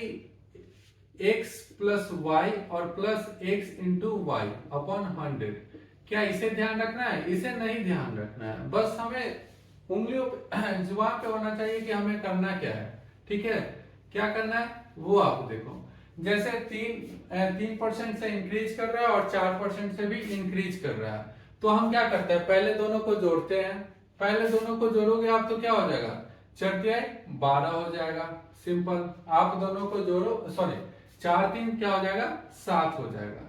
x प्लस वाई और plus x into Y upon 100, क्या इसे ध्यान रखना है, इसे नहीं ध्यान रखना है, बस हमें उंगलियों जुबान पे होना चाहिए कि हमें करना क्या है, ठीक है। क्या करना है वो आप देखो, जैसे 3% से इंक्रीज कर रहा है और 4% से भी इंक्रीज कर रहा है, तो हम क्या करते हैं पहले दोनों को जोड़ते हैं, पहले दोनों को जोड़ोगे आप तो क्या हो जाएगा 4×12 हो जाएगा, सिंपल। आप दोनों को जोड़ो, सॉरी 4×3 क्या हो जाएगा 7 हो जाएगा,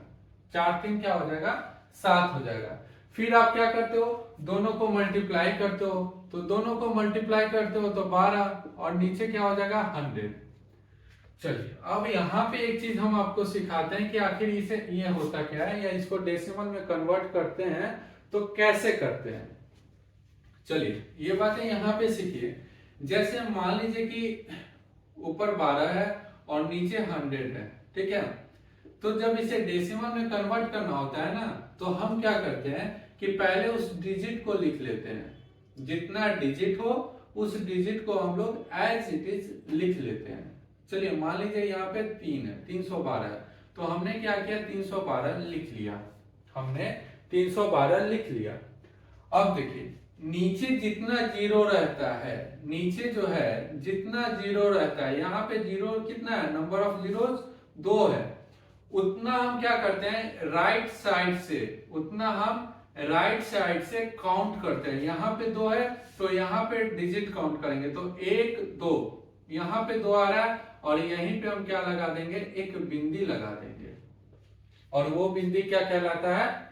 4×3 क्या हो जाएगा 7 हो जाएगा। फिर आप क्या करते हो दोनों को मल्टीप्लाई करते हो, तो दोनों को मल्टीप्लाई करते हो तो 12 और नीचे क्या हो जाएगा 100। चलिए अब यहाँ पे एक चीज हम आपको सिखाते हैं कि आखिर इसे ये होता क्या है, या इसको डेसिमल में कन्वर्ट करते हैं तो कैसे करते हैं। चलिए ये बातें यहाँ पे सीखिए। जैसे मान लीजिए कि ऊपर 12 है और नीचे 100 है, ठीक है। तो जब इसे डेसिमल में कन्वर्ट करना होता है ना, तो हम क्या करते हैं कि पहले उस डिजिट को लिख लेते हैं। जितना डिजिट हो उस डिजिट को हम लोग एज इट इज लिख लेते हैं। चलिए मान लीजिए यहाँ पे 3 है, 312 है, तो हमने क्या किया, 312 लिख लिया। हमने 312 लिख लिया। अब देखिए नीचे जितना जीरो रहता है, नीचे जो है जितना जीरो रहता है, यहाँ पे जीरो कितना है, नंबर ऑफ जीरोस 2 है, उतना हम क्या करते हैं राइट साइड से, उतना हम राइट साइड से काउंट करते हैं। यहाँ पे 2 है तो यहाँ पे डिजिट काउंट करेंगे, तो 1 2, यहाँ पे 2 आ रहा है और यहीं पे हम क्या लगा देंगे, एक बिंदी लगा देंगे। और वो बिंदी क्या कहलाता है,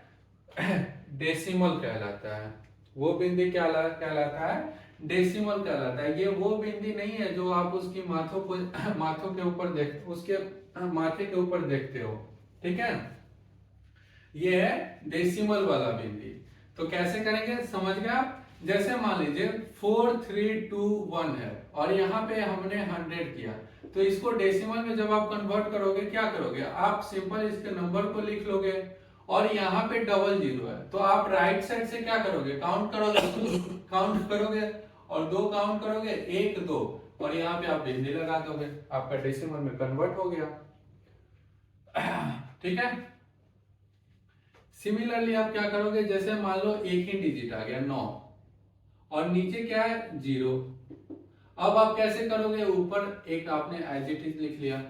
डेसिमल कहलाता है। वो बिंदी क्या कहलाता है, डेसिमल कहलाता है। ये वो बिंदी नहीं है जो आप उसकी माथों के ऊपर देखते, उसके माथे के ऊपर देखते हो, ठीक है। ये है डेसिमल वाला बिंदी। तो कैसे करेंगे समझ गए आप। जैसे मान लीजिए 4 3 2 1 है और यहाँ पे हमने 100 किया, तो इसको डेसिमल में जब आप कन्वर्ट करोगे क्या करोगे, आप सिंपल इसके नंबर को लिख लोगे और यहाँ पे डबल जीरो है, तो आप राइट साइड से क्या करोगे, काउंट करोगे, काउंट करोगे और 2 काउंट करोगे, 1 2, और यहाँ पे आप बिंदी लगा दोगे, आपका डेसिमल में कन्वर्ट हो गया, ठीक है। सिमिलरली आप क्या करोगे, जैसे मान लो एक ही डिजिट आ गया 9 और नीचे क्या है 0। अब आप कैसे करोगे, ऊपर एक आपने एज इट इज लिख लिया।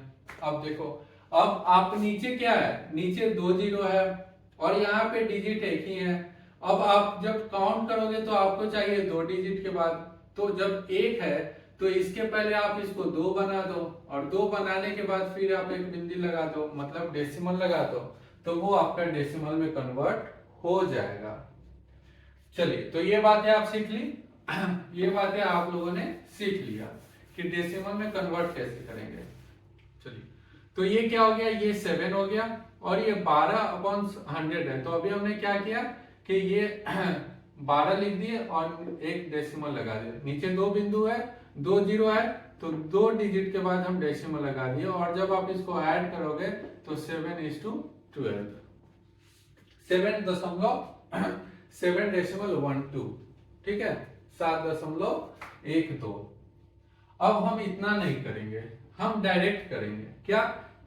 अब देखो अब आप नीचे क्या है, नीचे 2 जीरो है और यहाँ पे डिजिट एक ही है। अब आप जब काउंट करोगे तो आपको चाहिए 2 डिजिट के बाद, तो जब 1 है तो इसके पहले आप इसको 2 बना दो और 2 बनाने के बाद फिर आप एक बिंदी लगा दो, मतलब डेसिमल लगा दो, तो वो आपका डेसिमल में कन्वर्ट हो जाएगा। चलिए तो ये बातें आप सीख ली, ये बातें आप लोगों ने सीख लिया कि डेसिमल में कन्वर्ट कैसे करेंगे। चलिए तो ये क्या हो गया, ये 7 हो गया और ये 12/100 है। तो अभी हमने क्या किया कि ये 12 लिख दिए और एक डेसिमल लगा दिया। नीचे 2 बिंदु है, 2 जीरो है, तो 2 डिजिट के बाद हम डेसिमल लगा दिए और जब आप इसको ऐड करोगे तो 7:12, 7.12, ठीक है, 7.12। अब हम इतना नहीं करेंगे, हम डायरेक्ट करेंगे। क्या,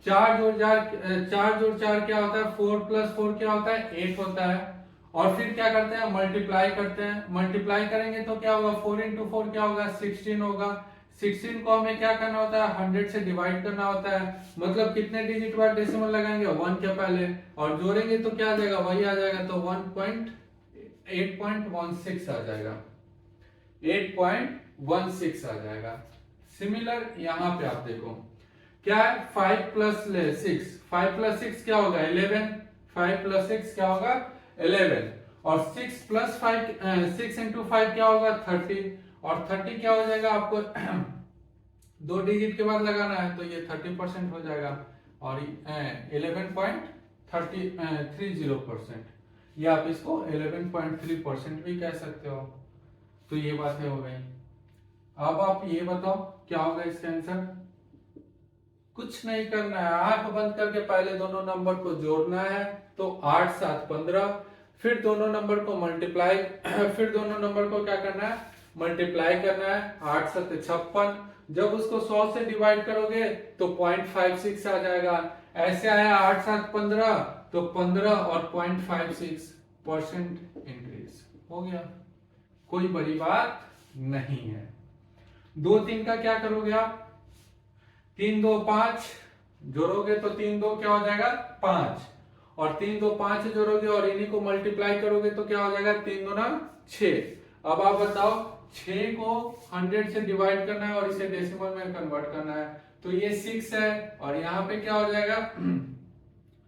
4 जोड़ 4 क्या होता है, 4 + 4 क्या होता है, 8 होता है। और फिर क्या करते हैं, मल्टीप्लाई करते हैं। मल्टीप्लाई करेंगे तो क्या होगा, 4 × 4 क्या होगा, 16 होगा। 16 को हमें क्या करना होता है, 100 से डिवाइड करना होता है। मतलब कितने डिजिट बाद डेसिमल लगाएंगे, 1 के पहले, और जोड़ेंगे तो क्या आ जाएगा, वही आ जाएगा। तो 8.16 आ जाएगा, 8.16 आ जाएगा। सिमिलर यहाँ पे आप देखो क्या है, 5 + 6, 5 + 6 क्या होगा, 11। 5 + 6 क्या होगा, 11। और 6 + 5, 6 × 5 क्या होगा, 30। और 30 क्या हो जाएगा, आपको 2 डिजिट के बाद लगाना है, तो ये 30% हो जाएगा। और 11.30%, या आप इसको 11.3% भी कह सकते हो। तो ये बातें हो गई। अब आप ये बताओ क्या होगा इसका आंसर। कुछ नहीं करना है, आंख बंद करके पहले दोनों नंबर को जोड़ना है। तो 8 × 7 = 15, फिर दोनों नंबर को मल्टीप्लाई फिर दोनों नंबर को क्या करना है, मल्टीप्लाई करना है। 8 × 7 = 56। जब उसको 100 से डिवाइड करोगे तो 0.56 आ जाएगा। ऐसे आया 8 × 7 = 15, तो 15 और 0.56% इंक्रीज हो गया। कोई बड़ी बात नहीं है। 2 3 का क्या करोगे आप, 3 2 5 जोड़ोगे तो 3 2 क्या हो जाएगा, 5। और 3 2 5 जोड़ोगे और इन्हीं को मल्टीप्लाई करोगे तो क्या हो जाएगा, 3 2 6। अब आप बताओ 6 को 100 से डिवाइड करना है और इसे डेसिमल में कन्वर्ट करना है। तो ये 6 है और यहाँ पे क्या हो जाएगा,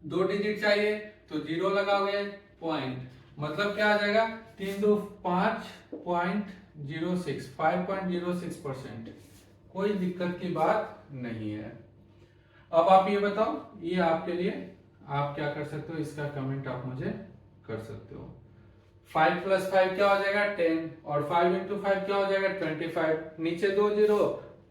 2 डिजिट चाहिए तो 0 लगाओगे, पॉइंट, मतलब क्या आ जाएगा, 3 2 5.06, 5.06%। कोई दिक्कत की बात नहीं है। अब आप ये बताओ, ये आपके लिए, आप क्या कर सकते हो, इसका कमेंट आप मुझे कर सकते हो। 5 प्लस 5 क्या हो जाएगा 10, और 5 इंटू 5 क्या हो जाएगा 25, नीचे 2 जीरो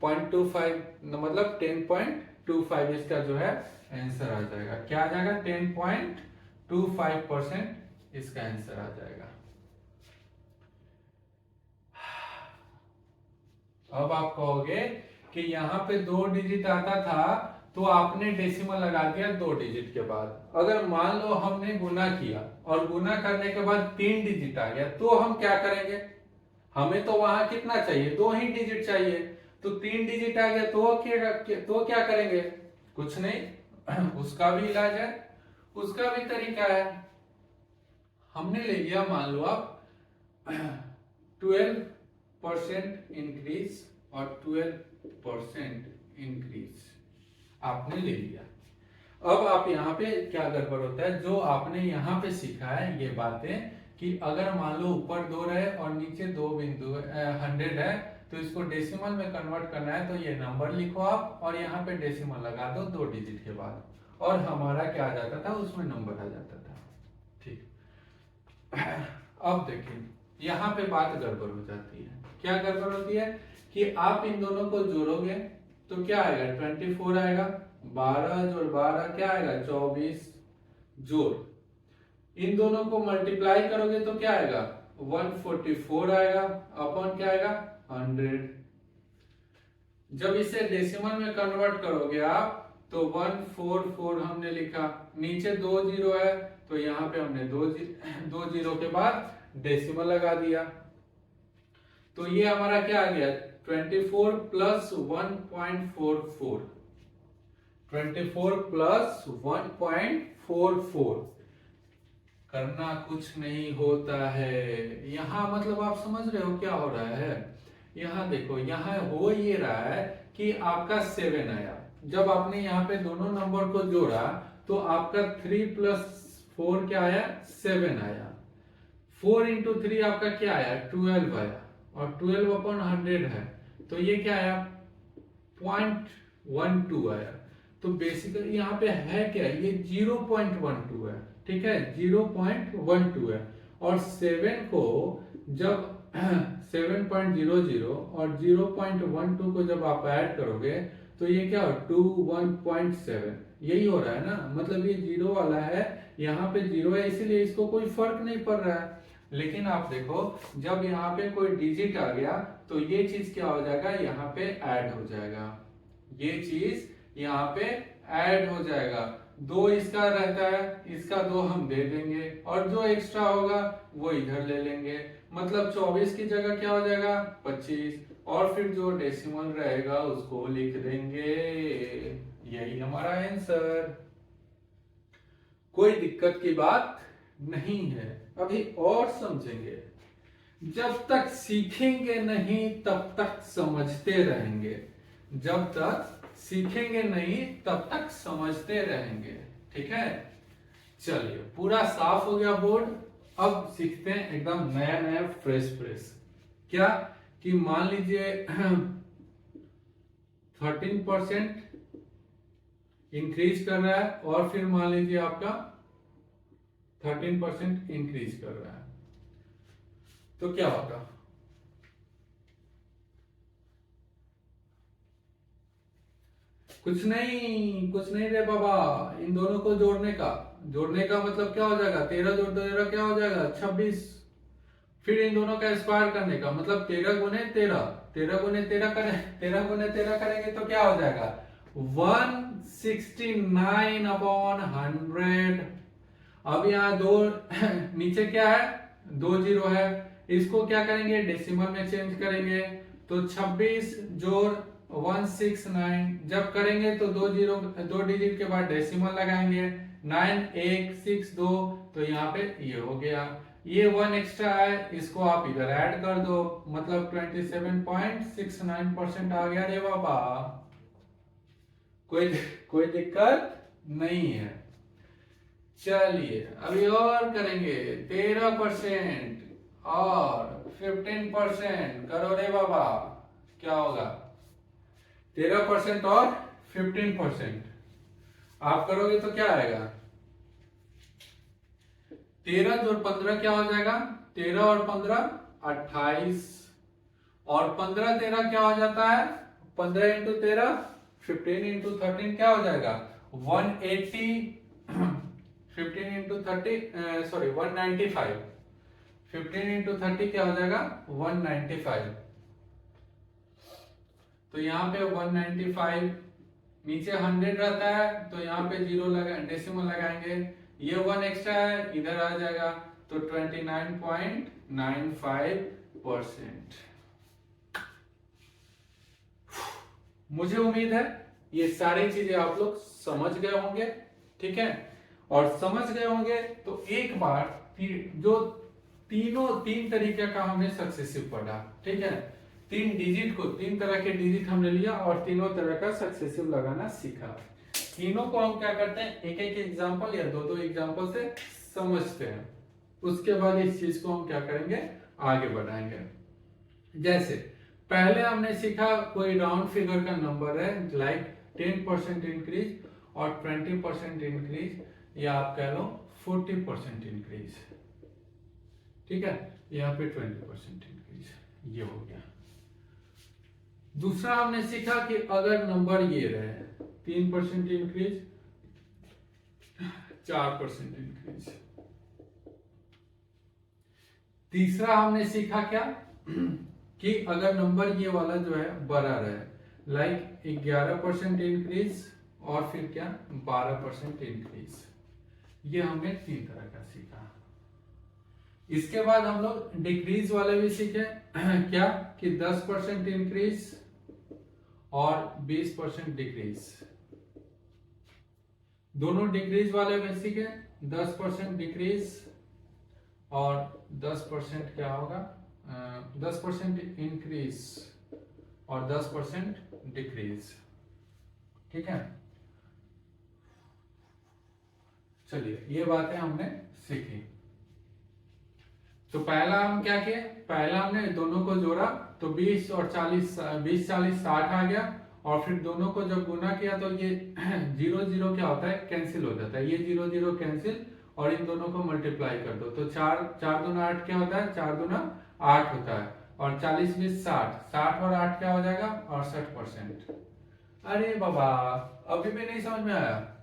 0.25, मतलब 10.25 इसका जो है आंसर आ जाएगा। क्या आ जाएगा 10.25% इसका आंसर आ जाएगा। अब आप कहोगे कि यहाँ पे 2 डिजिट आता था तो आपने डेसिमल लगा दिया 2 डिजिट के बाद। अगर मान लो हमने गुना किया और गुना करने के बाद 3 डिजिट आ गया तो हम क्या करेंगे? हमें तो वहां कितना चाहिए? 2 ही डिजिट चाहिए। तो 3 डिजिट आ गया तो क्या करेंगे? कुछ नहीं, उसका भी इलाज है, उसका भी तरीका है। हमने ले लिया, मान लो आप 12% इंक्रीज और 12% इंक्रीज आपने ले लिया। अब आप यहाँ पे क्या गड़बड़ होता है, जो आपने यहाँ पे सीखा है ये बातें, कि अगर मान लो ऊपर 2 रहे और नीचे 2 बिंदु 100 है तो इसको डेसिमल में कन्वर्ट करना है, तो ये नंबर लिखो आप और यहाँ पे डेसिमल लगा दो 2 डिजिट के बाद, और हमारा क्या आ जाता था, उसमें नंबर आ जाता था। ठीक, अब देखिए यहाँ पे बात गड़बड़ हो जाती है। क्या गड़बड़ होती है कि आप इन दोनों को जोड़ोगे तो क्या आएगा 24 आएगा, 12 जोड़ 12 क्या आएगा 24, जोड़ इन दोनों को मल्टीप्लाई करोगे तो क्या आएगा 144 आएगा, अपॉन क्या आएगा 100। जब इसे डेसिमल में कन्वर्ट करोगे आप तो 144 हमने लिखा, नीचे 2 जीरो है तो यहाँ पे हमने 2 जीरो के बाद डेसिमल लगा दिया, तो ये हमारा क्या आ गया 24 प्लस 1.44, 24 प्लस 1.44। करना कुछ नहीं होता है यहाँ, मतलब आप समझ रहे हो क्या हो रहा है? यहाँ देखो, यहाँ हो ये रहा है कि आपका 7 आया, जब आपने यहाँ पे दोनों नंबर को जोड़ा तो आपका 3 प्लस 4 क्या आया 7 आया, 4 इंटू 3 आपका क्या आया 12 आया, और 12 अपॉन 100 है तो ये क्या आया 0.12 आया। तो बेसिकली यहाँ पे है क्या, ये 0.12 है, ठीक है 0.12 है, और 7 को जब 7.00 और 0.12 को जब आप ऐड करोगे तो ये क्या हो 21.7, यही हो रहा है ना, मतलब ये जीरो वाला है, यहाँ पे जीरो है इसीलिए इसको कोई फर्क नहीं पड़ रहा है। लेकिन आप देखो जब यहाँ पे कोई डिजिट आ गया तो ये चीज क्या हो जाएगा, यहाँ पे ऐड हो जाएगा, ये चीज यहाँ पे ऐड हो जाएगा। 2 इसका रहता है, इसका 2 हम दे देंगे और जो एक्स्ट्रा होगा वो इधर ले लेंगे, मतलब 24 की जगह क्या हो जाएगा 25, और फिर जो डेसिमल रहेगा उसको लिख देंगे। यही हमारा आंसर, कोई दिक्कत की बात नहीं है। अभी और समझेंगे, जब तक सीखेंगे नहीं तब तक समझते रहेंगे, जब तक सीखेंगे नहीं तब तक समझते रहेंगे, ठीक है। चलिए पूरा साफ हो गया बोर्ड, अब सीखते हैं एकदम नया नया फ्रेश फ्रेश। क्या कि मान लीजिए 13% इंक्रीज कर रहा है और फिर मान लीजिए आपका 13% इंक्रीज कर रहा है, तो क्या होगा, कुछ नहीं रे बाबा, इन दोनों को जोड़ने का मतलब क्या हो जाएगा 13 जोड़ 13 क्या हो जाएगा 26, फिर इन दोनों का स्क्वायर करने का मतलब 13 गुने 13, 13 गुने 13 करें, 13 गुने 13 करेंगे तो क्या हो जाएगा 169 अपॉन 100। अब यहाँ दो नीचे क्या है 2 जीरो है, इसको क्या करेंगे डेसिमल में चेंज करेंगे, तो 26 जोड़ 169 जब करेंगे तो 2 डिजिट के बाद डेसिमल लगाएंगे, 9 1 6 2, तो यहाँ पे ये हो गया, ये 1 एक्स्ट्रा है इसको आप इधर ऐड कर दो, मतलब 27.69% आ गया रे बाबा, कोई दिक्कत नहीं है। चलिए अभी और करेंगे, 13% और 15% करो रे बाबा, क्या होगा 13% और 15% आप करोगे तो क्या आएगा 13 जोड़ 15 क्या हो जाएगा 13 और 15 28, और 15 13 क्या हो जाता है, 15 इंटू 13 15 इंटू 13 क्या हो जाएगा 180, 15 इंटू 30 सॉरी 195, 15 इंटू 30 क्या हो जाएगा 195। तो यहाँ पे 195, नीचे 100 रहता है तो यहाँ पे जीरो लगा डेसिमल लगाएंगे, ये 1 एक्स्ट्रा है इधर आ जाएगा, तो 29.95%। मुझे उम्मीद है ये सारी चीजें आप लोग समझ गए होंगे, ठीक है। और समझ गए होंगे तो एक बार जो तीन तरीके का हमने सक्सेसिव पढ़ा, ठीक है। तीन डिजिट को, तीन तरह के डिजिट हमने लिया और तीनों तरह का सक्सेसिव लगाना सीखा। तीनों को हम क्या करते हैं, एक एक एग्जांपल या दो दो एग्जांपल से समझते हैं, उसके बाद इस चीज को हम क्या करेंगे, आगे बढ़ाएंगे। जैसे पहले हमने सीखा कोई राउंड फिगर का नंबर है, लाइक 10% इंक्रीज और 20% इंक्रीज, या आप कह लो 40% इंक्रीज, ठीक है। यहाँ पे 20% इंक्रीज, ये हो गया। दूसरा हमने सीखा कि अगर नंबर ये रहे 3% इंक्रीज, 4% इंक्रीज। तीसरा हमने सीखा क्या कि अगर नंबर ये वाला जो है बड़ा रहे, लाइक 11% इंक्रीज और फिर क्या 12% इंक्रीज। ये हमने तीन तरह का सीखा। इसके बाद हम लोग डिक्रीज वाले भी सीखे क्या कि 10% इंक्रीज और 20% डिक्रीज। दोनों डिक्रीज वाले में सीखे, 10% डिक्रीज और 10% क्या होगा 10% इंक्रीज और 10% डिक्रीज, ठीक है। चलिए ये बातें हमने सीखी। तो पहला हम क्या किए, पहला हमने दोनों को जोड़ा तो 20 और 40 20 40 60 आ गया, और फिर दोनों को जब गुना किया तो ये 0 0 क्या होता है कैंसिल हो जाता है, ये 0 0 कैंसिल, और इन दोनों को मल्टीप्लाई कर दो तो 4 4 दूना 8 क्या होता है, 4 दूना 8 होता है, और 40 20 60, 60 और 8 क्या हो जाएगा 68%। अरे बाबा अभी भी नहीं समझ में आया,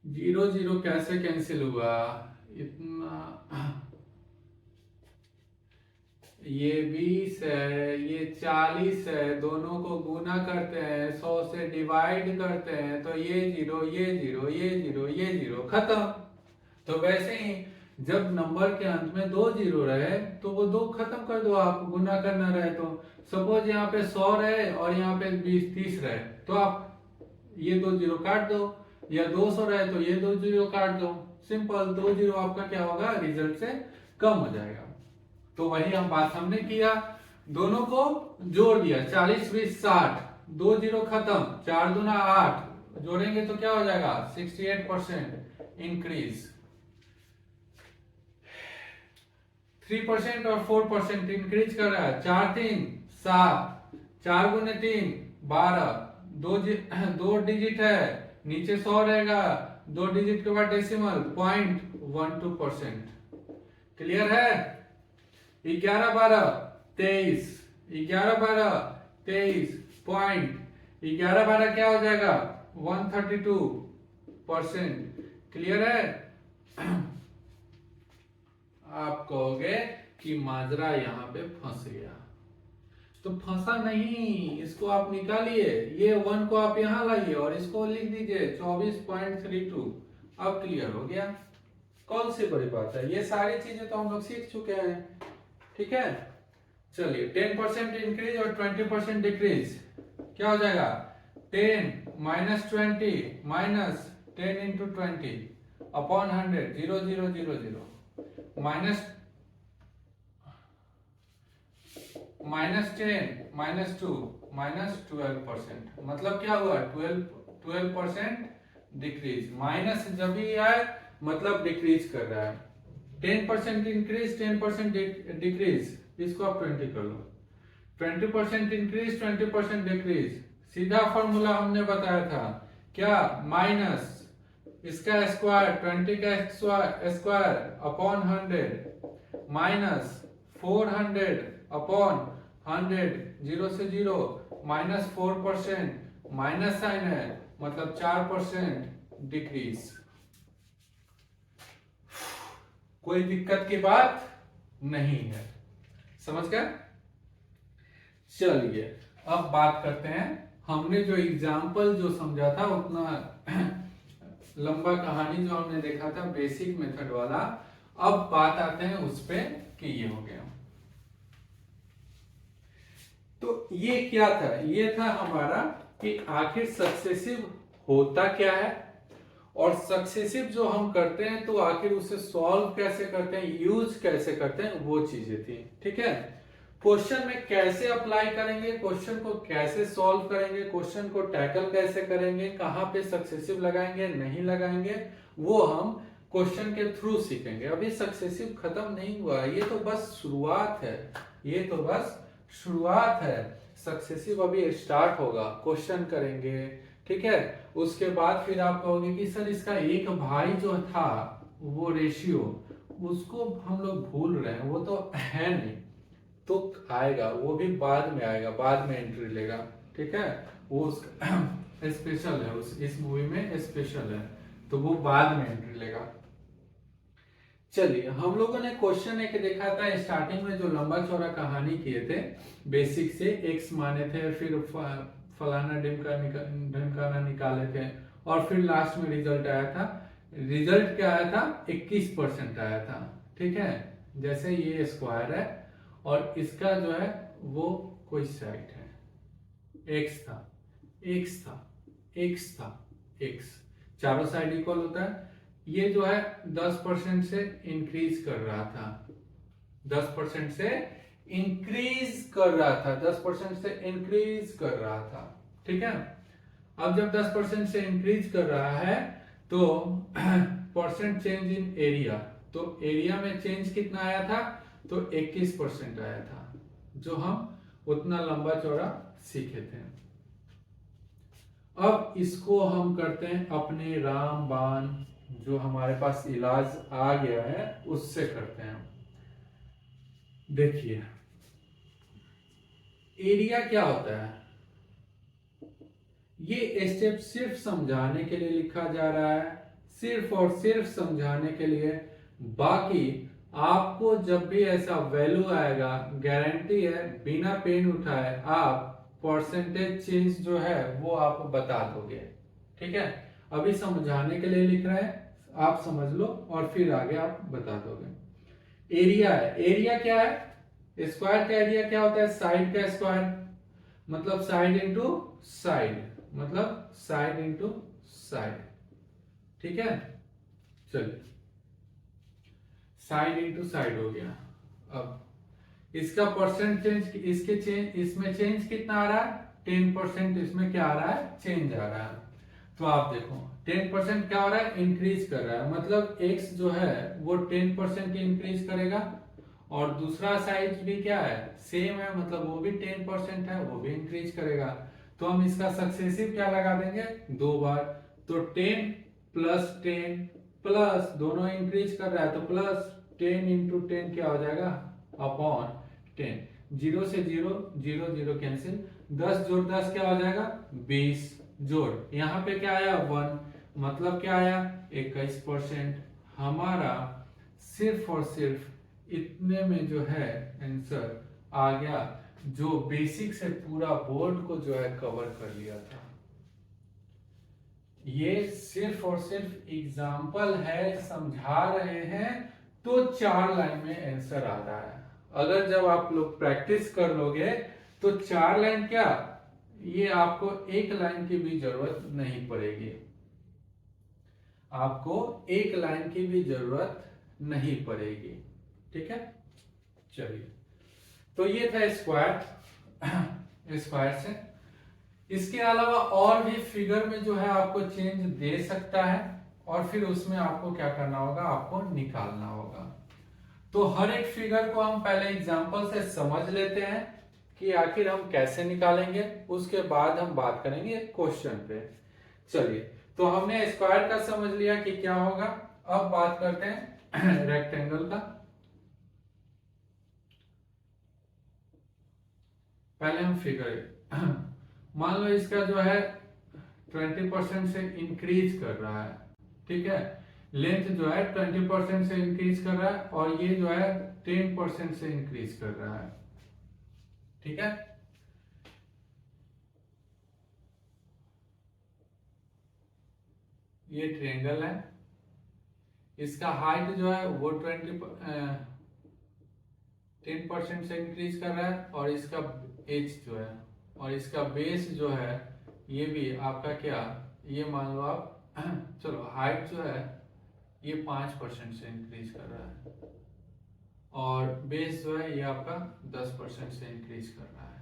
0 0 कैसे कैंसिल हुआ इतना, ये 20 है ये 40 है, दोनों को गुना करते हैं 100 से डिवाइड करते हैं तो ये 0 ये 0 ये 0 ये 0 खत्म। तो वैसे ही जब नंबर के अंत में 2 0 रहे तो वो 2 खत्म कर दो, आप गुना करना रहे तो सपोज यहाँ पे 100 रहे और यहाँ पे 20 30 रहे तो आप ये 2 0 काट दो, या 200 रहे तो ये 2 0 काट दो, सिंपल 2 0 आपका क्या होगा रिजल्ट से कम हो जाएगा। तो वही हम बात हमने किया, दोनों को जोड़ दिया 40 20 60, 2 0 खत्म, 4 दूना 8 जोड़ेंगे तो क्या हो जाएगा 68% इंक्रीज। 3% और 4% इंक्रीज कर रहा है, 4 3 7, 4 गुने 3 12, दो डिजिट है, नीचे 100 रहेगा, 2 डिजिट के बाद डेसिमल 0.12%। क्लियर है। 11 12 23, 11 12 23 पॉइंट 11 12 क्या हो जाएगा 132%। क्लियर है। आप कहोगे कि माजरा यहाँ पे फंस गया, तो फंसा नहीं, इसको आप निकालिए, ये 1 को आप यहाँ लाइए और इसको लिख दीजिए 24.32। अब क्लियर हो गया, कौन सी बड़ी बात है, ये सारी चीजें तो हम लोग सीख चुके हैं, ठीक है। चलिए 10% इंक्रीज और 20% डिक्रीज क्या हो जाएगा 10 minus 20 minus 10 into 20 upon 100 0 0 0 0 minus 10 minus 2 minus 12%, मतलब क्या हुआ 12% डिक्रीज। माइनस जब भी आए मतलब डिक्रीज कर रहा है। 10% इंक्रीज 10% डिक्रीज, इसको आप 20 कर लो। 20% इंक्रीज 20% डिक्रीज, सीधा फॉर्मूला हमने बताया था क्या, माइनस इसका स्क्वायर 20 का स्क्वायर अपॉन 100 माइनस 400 अपॉन 100, 0 से 0 माइनस 4%, माइनस साइन है मतलब 4% डिक्रीज। कोई दिक्कत की बात नहीं है, समझ गए? चलिए अब बात करते हैं, हमने जो एग्जाम्पल जो समझा था उतना लंबा कहानी जो हमने देखा था बेसिक मेथड वाला, अब बात आते हैं उस पे कि ये हो गया। तो ये क्या था? ये था हमारा कि आखिर सक्सेसिव होता क्या है, और सक्सेसिव जो हम करते हैं तो आखिर उसे सॉल्व कैसे करते हैं, यूज कैसे करते हैं, वो चीजें थी। ठीक है, क्वेश्चन में कैसे अप्लाई करेंगे, क्वेश्चन को कैसे सॉल्व करेंगे, क्वेश्चन को टैकल कैसे करेंगे, कहां पे सक्सेसिव लगाएंगे नहीं लगाएंगे, वो हम क्वेश्चन के थ्रू सीखेंगे। अभी सक्सेसिव खत्म नहीं हुआ, ये तो बस शुरुआत है, ये तो बस शुरुआत है। सक्सेसिव अभी स्टार्ट होगा, क्वेश्चन करेंगे, ठीक है। उसके बाद फिर आप कहोगे कि सर इसका एक भाई जो था वो रेशियो, उसको हम लोग भूल रहे हैं, वो तो है नहीं, तो आएगा, वो भी बाद में आएगा, बाद में एंट्री लेगा। ठीक है, वो स्पेशल है, इस मूवी में स्पेशल है, तो वो बाद में एंट्री लेगा। चलिए, हम लोगों ने क्वेश्चन एक देखा था स्टार्टिंग में, जो लंबा चौड़ा कहानी किए थे बेसिक से, एक्स माने थे, फिर फलाना ढिमकाना निकाले थे, और फिर लास्ट में रिजल्ट आया था। रिजल्ट क्या आया था? 21% आया था। ठीक है, जैसे ये स्क्वायर है और इसका जो है वो कोई साइड है, एक्स था, एक्स था, एक्स था, एक्स, चारों साइड इक्वल होता है। ये जो है 10% से इंक्रीज कर रहा था, 10% से इंक्रीज कर रहा था, 10% से इंक्रीज कर रहा था। ठीक है, अब जब 10% से इंक्रीज कर रहा है तो परसेंट चेंज इन एरिया, तो एरिया में चेंज कितना आया था? तो 21% आया था, जो हम उतना लंबा चौड़ा सीखे थे। अब इसको हम करते हैं अपने रामबाण, जो हमारे पास इलाज आ गया है उससे करते हैं। देखिए, एरिया क्या होता है, ये स्टेप सिर्फ समझाने के लिए लिखा जा रहा है, सिर्फ और सिर्फ समझाने के लिए। बाकी आपको जब भी ऐसा वैल्यू आएगा, गारंटी है बिना पेन उठाए आप परसेंटेज चेंज जो है वो आप बता दोगे। ठीक है, अभी समझाने के लिए लिख रहे हैं, आप समझ लो और फिर आगे आप बता दोगे। एरिया है, एरिया क्या है? स्क्वायर का एरिया क्या होता है? साइड का स्क्वायर, मतलब साइड इंटू साइड, मतलब साइड इंटू साइड। ठीक है, चलिए, साइड इंटू साइड हो गया। अब इसका परसेंट चेंज, इसके चेंज, इसमें चेंज कितना आ रहा है? 10%, इसमें क्या आ रहा है? चेंज आ रहा है। तो आप देखो 10% क्या हो रहा है? इंक्रीज कर रहा है, मतलब x जो है वो 10% इंक्रीज करेगा, और दूसरा साइड भी क्या है? सेम है, मतलब वो भी 10% है, वो भी इंक्रीज करेगा। तो हम इसका सक्सेसिव क्या लगा देंगे? 2 बार, तो 10 प्लस 10 प्लस, दोनों इंक्रीज कर रहा है तो प्लस 10 इंटू 10 क्या हो जाएगा? अपॉन 10, 0 से 0, 0 0 कैंसिल, 10 जोड़ 10 क्या हो जाएगा? 20 जोड़, यहाँ पे क्या आया? 1, मतलब क्या आया? 21%। हमारा सिर्फ और सिर्फ इतने में जो है आंसर आ गया, जो बेसिक से पूरा बोर्ड को जो है कवर कर लिया था। ये सिर्फ और सिर्फ एग्जाम्पल है, समझा रहे हैं, तो 4 लाइन में आंसर आ रहा है। अगर जब आप लोग प्रैक्टिस कर लोगे तो 4 लाइन क्या, ये आपको 1 लाइन की भी जरूरत नहीं पड़ेगी, आपको 1 लाइन की भी जरूरत नहीं पड़ेगी। ठीक है, चलिए, तो ये था स्क्वायर, स्क्वायर से। इसके अलावा और भी फिगर में जो है आपको चेंज दे सकता है, और फिर उसमें आपको क्या करना होगा? आपको निकालना होगा। तो हर एक फिगर को हम पहले एग्जांपल से समझ लेते हैं कि आखिर हम कैसे निकालेंगे, उसके बाद हम बात करेंगे क्वेश्चन पे। चलिए, तो हमने स्क्वायर का समझ लिया कि क्या होगा। अब बात करते हैं रेक्टेंगल का। पहले हम फिगर मान लो इसका जो है 20% से इंक्रीज कर रहा है, ठीक है। लेंथ जो है 20% से इंक्रीज कर रहा है और ये जो है 10% से इंक्रीज कर रहा है, ठीक है। ये ट्रायंगल है, इसका हाइट जो है वो 10% से इंक्रीज कर रहा है और इसका एज जो है और इसका बेस जो है ये भी आपका क्या, ये मान लो आप चलो हाइट जो है ये 5% से इंक्रीज कर रहा है और बेस जो है ये आपका 10% से इंक्रीज कर रहा है,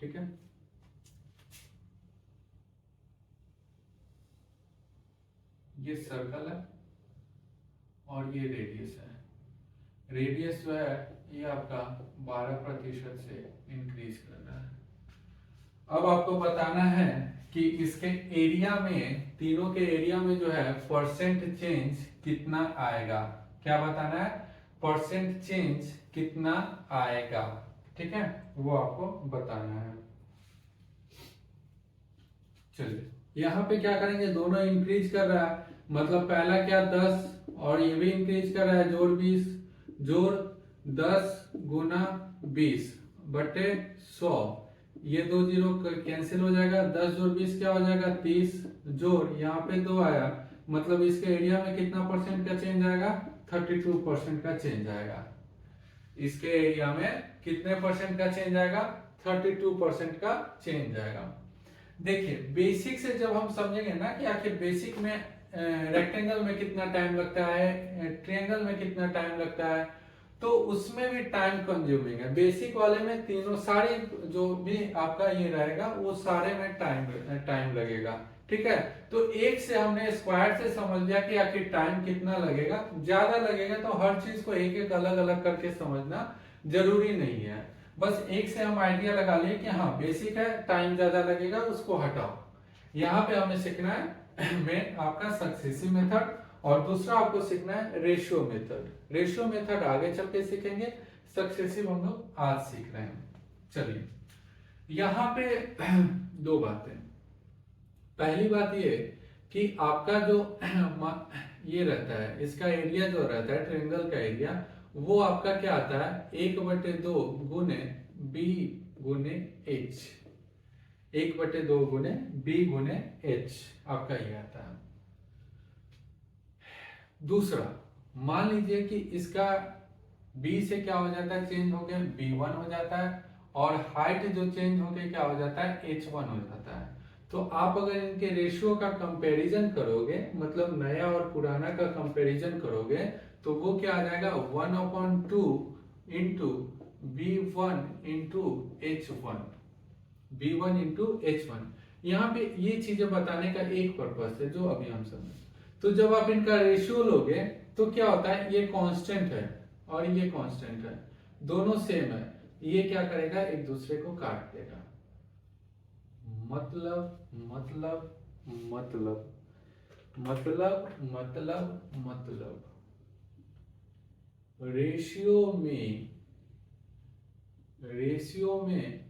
ठीक है। ये सर्कल है और ये रेडियस है। रेडियस जो है ये आपका 12% से इंक्रीज कर रहा है। अब आपको बताना है कि इसके एरिया में, तीनों के एरिया में जो है परसेंट चेंज कितना आएगा। क्या बताना है, परसेंट चेंज कितना आएगा, ठीक है, वो आपको बताना है। चलिए यहाँ पे क्या करेंगे, दोनों इंक्रीज कर रहा है, मतलब पहला क्या 10 और ये भी इंक्रीज कर रहा है, जोड़ 20, जोड़ 10 गुना 20 बटे 100, ये 2 जीरो कैंसिल हो जाएगा, 10 जोड़ 20 क्या हो जाएगा 30, जोड़ यहाँ पे 2 आया, मतलब इसके एरिया में कितना परसेंट का चेंज आएगा, 32% का चेंज आएगा। इसके एरिया में कितने परसेंट का चेंज आएगा, 32% का चेंज आएगा। देखिए बेसिक से जब हम समझेंगे ना कि आखिर बेसिक में रेक्टेंगल में कितना टाइम लगता है, ट्रायंगल में कितना टाइम लगता है, तो उसमें भी टाइम कंज्यूमिंग है। बेसिक वाले में तीनों सारे जो भी आपका ये रहेगा वो सारे में टाइम लगेगा, ठीक है। तो एक से हमने स्क्वायर से समझ लिया कि आखिर टाइम कितना लगेगा, ज्यादा लगेगा तो हर चीज को एक एक अलग अलग करके समझना जरूरी नहीं है। बस एक से हम आइडिया लगा लिए कि हाँ बेसिक है, टाइम ज्यादा लगेगा, उसको हटाओ। यहाँ पे हमें सीखना है में आपका सक्सेसिव मेथड और दूसरा आपको सीखना है रेशियो मेथड। रेशियो मेथड आगे चल के सीखेंगे, सक्सेसिव हम लोग आज सीख रहे हैं। चलिए यहाँ पे दो बातें। पहली बात ये कि आपका जो ये रहता है, इसका एरिया जो रहता है ट्रायंगल का एरिया, वो आपका क्या आता है 1/2 गुने बी गुने एच, 1/2 गुने बी गुने एच आपका ये आता है। दूसरा मान लीजिए कि इसका बी से क्या हो जाता है, चेंज होके b1 हो जाता है और हाइट जो चेंज होके क्या हो जाता है h1 हो जाता है। तो आप अगर इनके रेशियो का कंपैरिजन करोगे, मतलब नया और पुराना का कंपैरिजन करोगे, तो वो क्या आ जाएगा 1/2 into b1 into h1, b1 into h1। यहाँ पे ये चीजें बताने का एक पर्पस है जो अभी हम समझ। तो जब आप इनका रेशियो लोगे तो क्या होता है, ये कांस्टेंट है और ये कांस्टेंट है, दोनों सेम है, ये क्या करेगा एक दूसरे को काट देगा। मतलब मतलब मतलब मतलब मतलब मतलब रेशियो में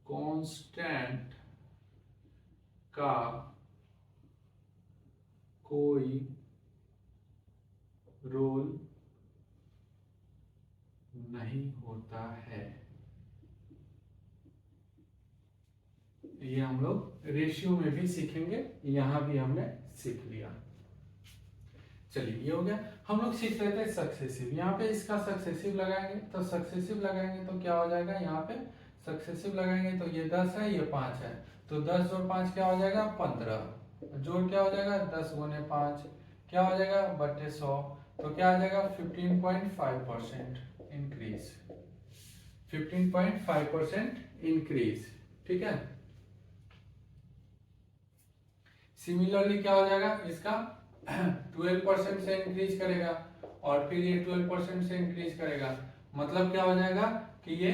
कांस्टेंट का कोई रोल नहीं होता है। ये हम लोग रेशियो में भी सीखेंगे, यहां भी हमने सीख लिया। चलिए ये हो गया। हम लोग सीख रहे थे सक्सेसिव, यहाँ पे इसका सक्सेसिव लगाएंगे तो सक्सेसिव लगाएंगे तो क्या हो जाएगा, यहाँ पे सक्सेसिव लगाएंगे तो ये 10 है ये 5 है, तो 10 जोड़ 5 क्या हो जाएगा 15, जोड़ क्या हो जाएगा 10 गुने 5 क्या हो जाएगा बटे 100, तो क्या आ जाएगा 15.5% इंक्रीज, 15.5% इंक्रीज, ठीक है। सिमिलरली क्या हो जाएगा इसका 12% से इंक्रीज करेगा और फिर ये 12% से इंक्रीज करेगा, मतलब क्या हो जाएगा कि ये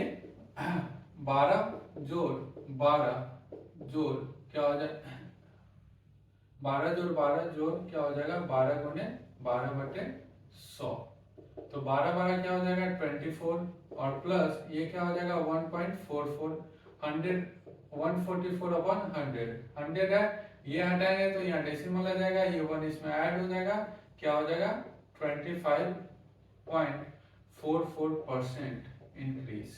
12 जोड़ 12 जोड़ क्या हो जाएगा, 12 जोड़ 12 जोड़ क्या हो जाएगा 12 गुने 12/100। तो 12 क्या हो जाएगा 24 और प्लस ये क्या हो जाएगा 1.44 100 144/100 100 है, ये हटाएंगे तो यहाँ डेसिमल आ जाएगा, ये 1 इसमें ऐड हो जाएगा, क्या हो जाएगा 25.44% इंक्रीज।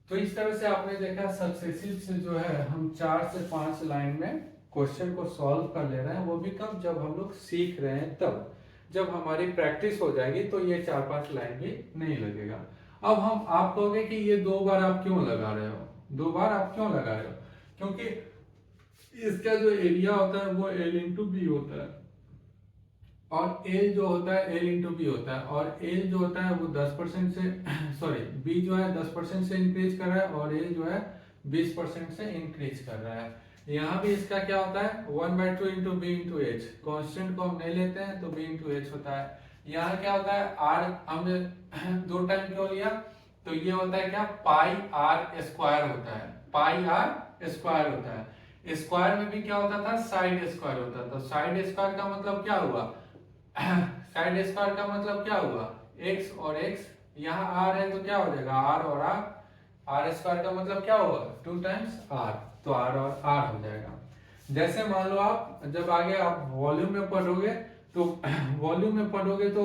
तो इस तरह से आपने देखा सक्सेसिव से जो है हम 4 से 5 लाइन में क्वेश्चन को सॉल्व कर ले रहे हैं, वो भी कब, जब हम लोग सीख रहे हैं तब। जब हमारी प्रैक्टिस हो जाएगी तो ये 4-5 लाइन भी नहीं लगेगा। अब आप कहोगे कि ये 2 बार आप क्यों लगा रहे हो, 2 बार आप क्यों लगा रहे हो, क्योंकि इसका जो एरिया होता है वो L इंटू बी होता है, और L जो होता है L इंटू बी होता है, और L जो होता है वो 10% से सॉरी B जो है 10% से इंक्रीज कर रहा है और L जो है 20% से इंक्रीज कर रहा है। यहाँ भी इसका क्या होता है 1/2 into B into H, constant को हम नहीं लेते हैं तो b इंटू एच होता है। यहाँ क्या होता है r हमने 2 टाइम क्यों लिया, तो ये होता है क्या पाई r स्क्वायर होता है, पाई r स्क्वायर होता है। स्क्वायर में भी क्या होता था साइड स्क्वायर होता था, साइड स्क्वायर का मतलब क्या हुआ साइड स्क्वायर का मतलब क्या हुआ x और x, यहाँ r है तो क्या हो जाएगा r और r स्क्वायर का मतलब क्या होगा 2 टाइम्स r, तो r और r हो जाएगा। जैसे मान लो आप जब आगे आप वॉल्यूम में पढ़ोगे तो वॉल्यूम में पढ़ोगे तो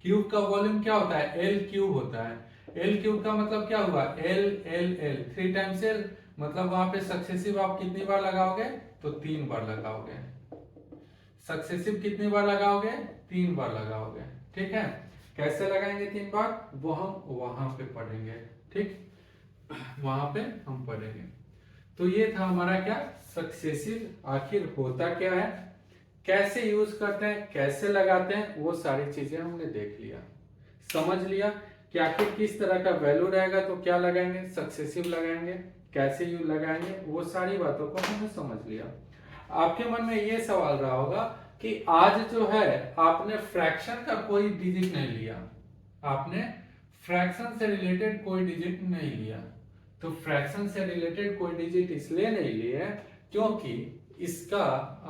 क्यूब का वॉल्यूम क्या होता है L क्यूब होता है, L क्यूब का मतलब क्या हुआ L L L 3 times L, मतलब वहां पे सक्सेसिव आप कितनी बार लगाओगे तो 3 बार लगाओगे, सक्सेसिव कितनी बार लगाओगे 3 बार लगाओगे, ठीक है। कैसे लगाएंगे 3 बार वो हम वहां पे पढ़ेंगे, ठीक, वहां पे हम पढ़ेंगे। तो ये था हमारा क्या सक्सेसिव आखिर होता क्या है, कैसे यूज करते हैं, कैसे लगाते हैं, वो सारी चीजें हमने देख लिया, समझ लिया कि आखिर किस तरह का वैल्यू रहेगा तो क्या लगाएंगे सक्सेसिव लगाएंगे, कैसे यूज लगाएंगे, वो सारी बातों को हमने समझ लिया। आपके मन में ये सवाल रहा होगा कि आज जो है आपने फ्रैक्शन का कोई डिजिट नहीं लिया, आपने फ्रैक्शन से रिलेटेड कोई डिजिट नहीं लिया। तो फ्रैक्शन से रिलेटेड कोई डिजिट इसलिए नहीं लिए क्योंकि इसका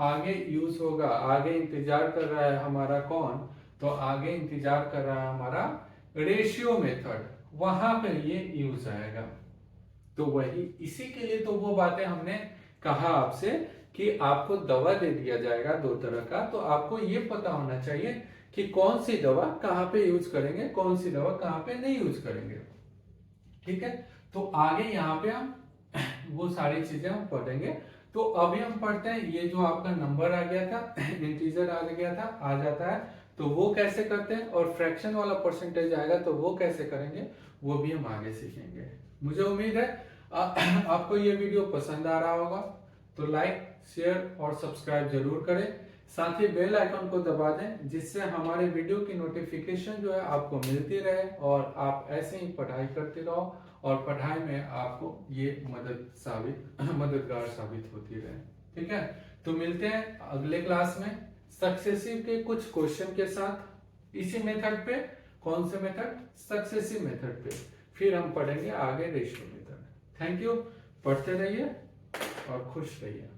आगे यूज होगा, आगे इंतजार कर रहा है हमारा कौन, तो आगे इंतजार कर रहा है हमारा रेशियो मेथड, वहां पर ये यूज आएगा। तो वही इसी के लिए तो वो बातें हमने कहा आपसे कि आपको दवा दे दिया जाएगा 2 तरह का, तो आपको ये पता होना चाहिए कि कौन सी दवा कहाँ पे यूज करेंगे, कौन सी दवा कहाँ पे नहीं यूज करेंगे, ठीक है। तो आगे यहाँ पे हम वो सारी चीजें हम पढ़ेंगे। तो अभी हम पढ़ते हैं ये जो आपका नंबर आ गया था इंटीजर आ गया था आ जाता है तो वो कैसे करते हैं, और फ्रैक्शन वाला परसेंटेज आएगा तो वो कैसे करेंगे, वो भी हम आगे सीखेंगे। मुझे उम्मीद है आपको ये वीडियो पसंद आ रहा होगा, तो लाइक शेयर और सब्सक्राइब जरूर करें, साथ ही बेल आइकन को दबा दें जिससे हमारे वीडियो की नोटिफिकेशन जो है आपको मिलती रहे और आप ऐसे ही पढ़ाई करते रहो और पढ़ाई में आपको ये मददगार साबित होती रहे, ठीक है। तो मिलते हैं अगले क्लास में सक्सेसिव के कुछ क्वेश्चन के साथ, इसी मेथड पे, कौन से मेथड सक्सेसिव मेथड पे, फिर हम पढ़ेंगे आगे रेशियो मेथड। थैंक यू, पढ़ते रहिए और खुश रहिए।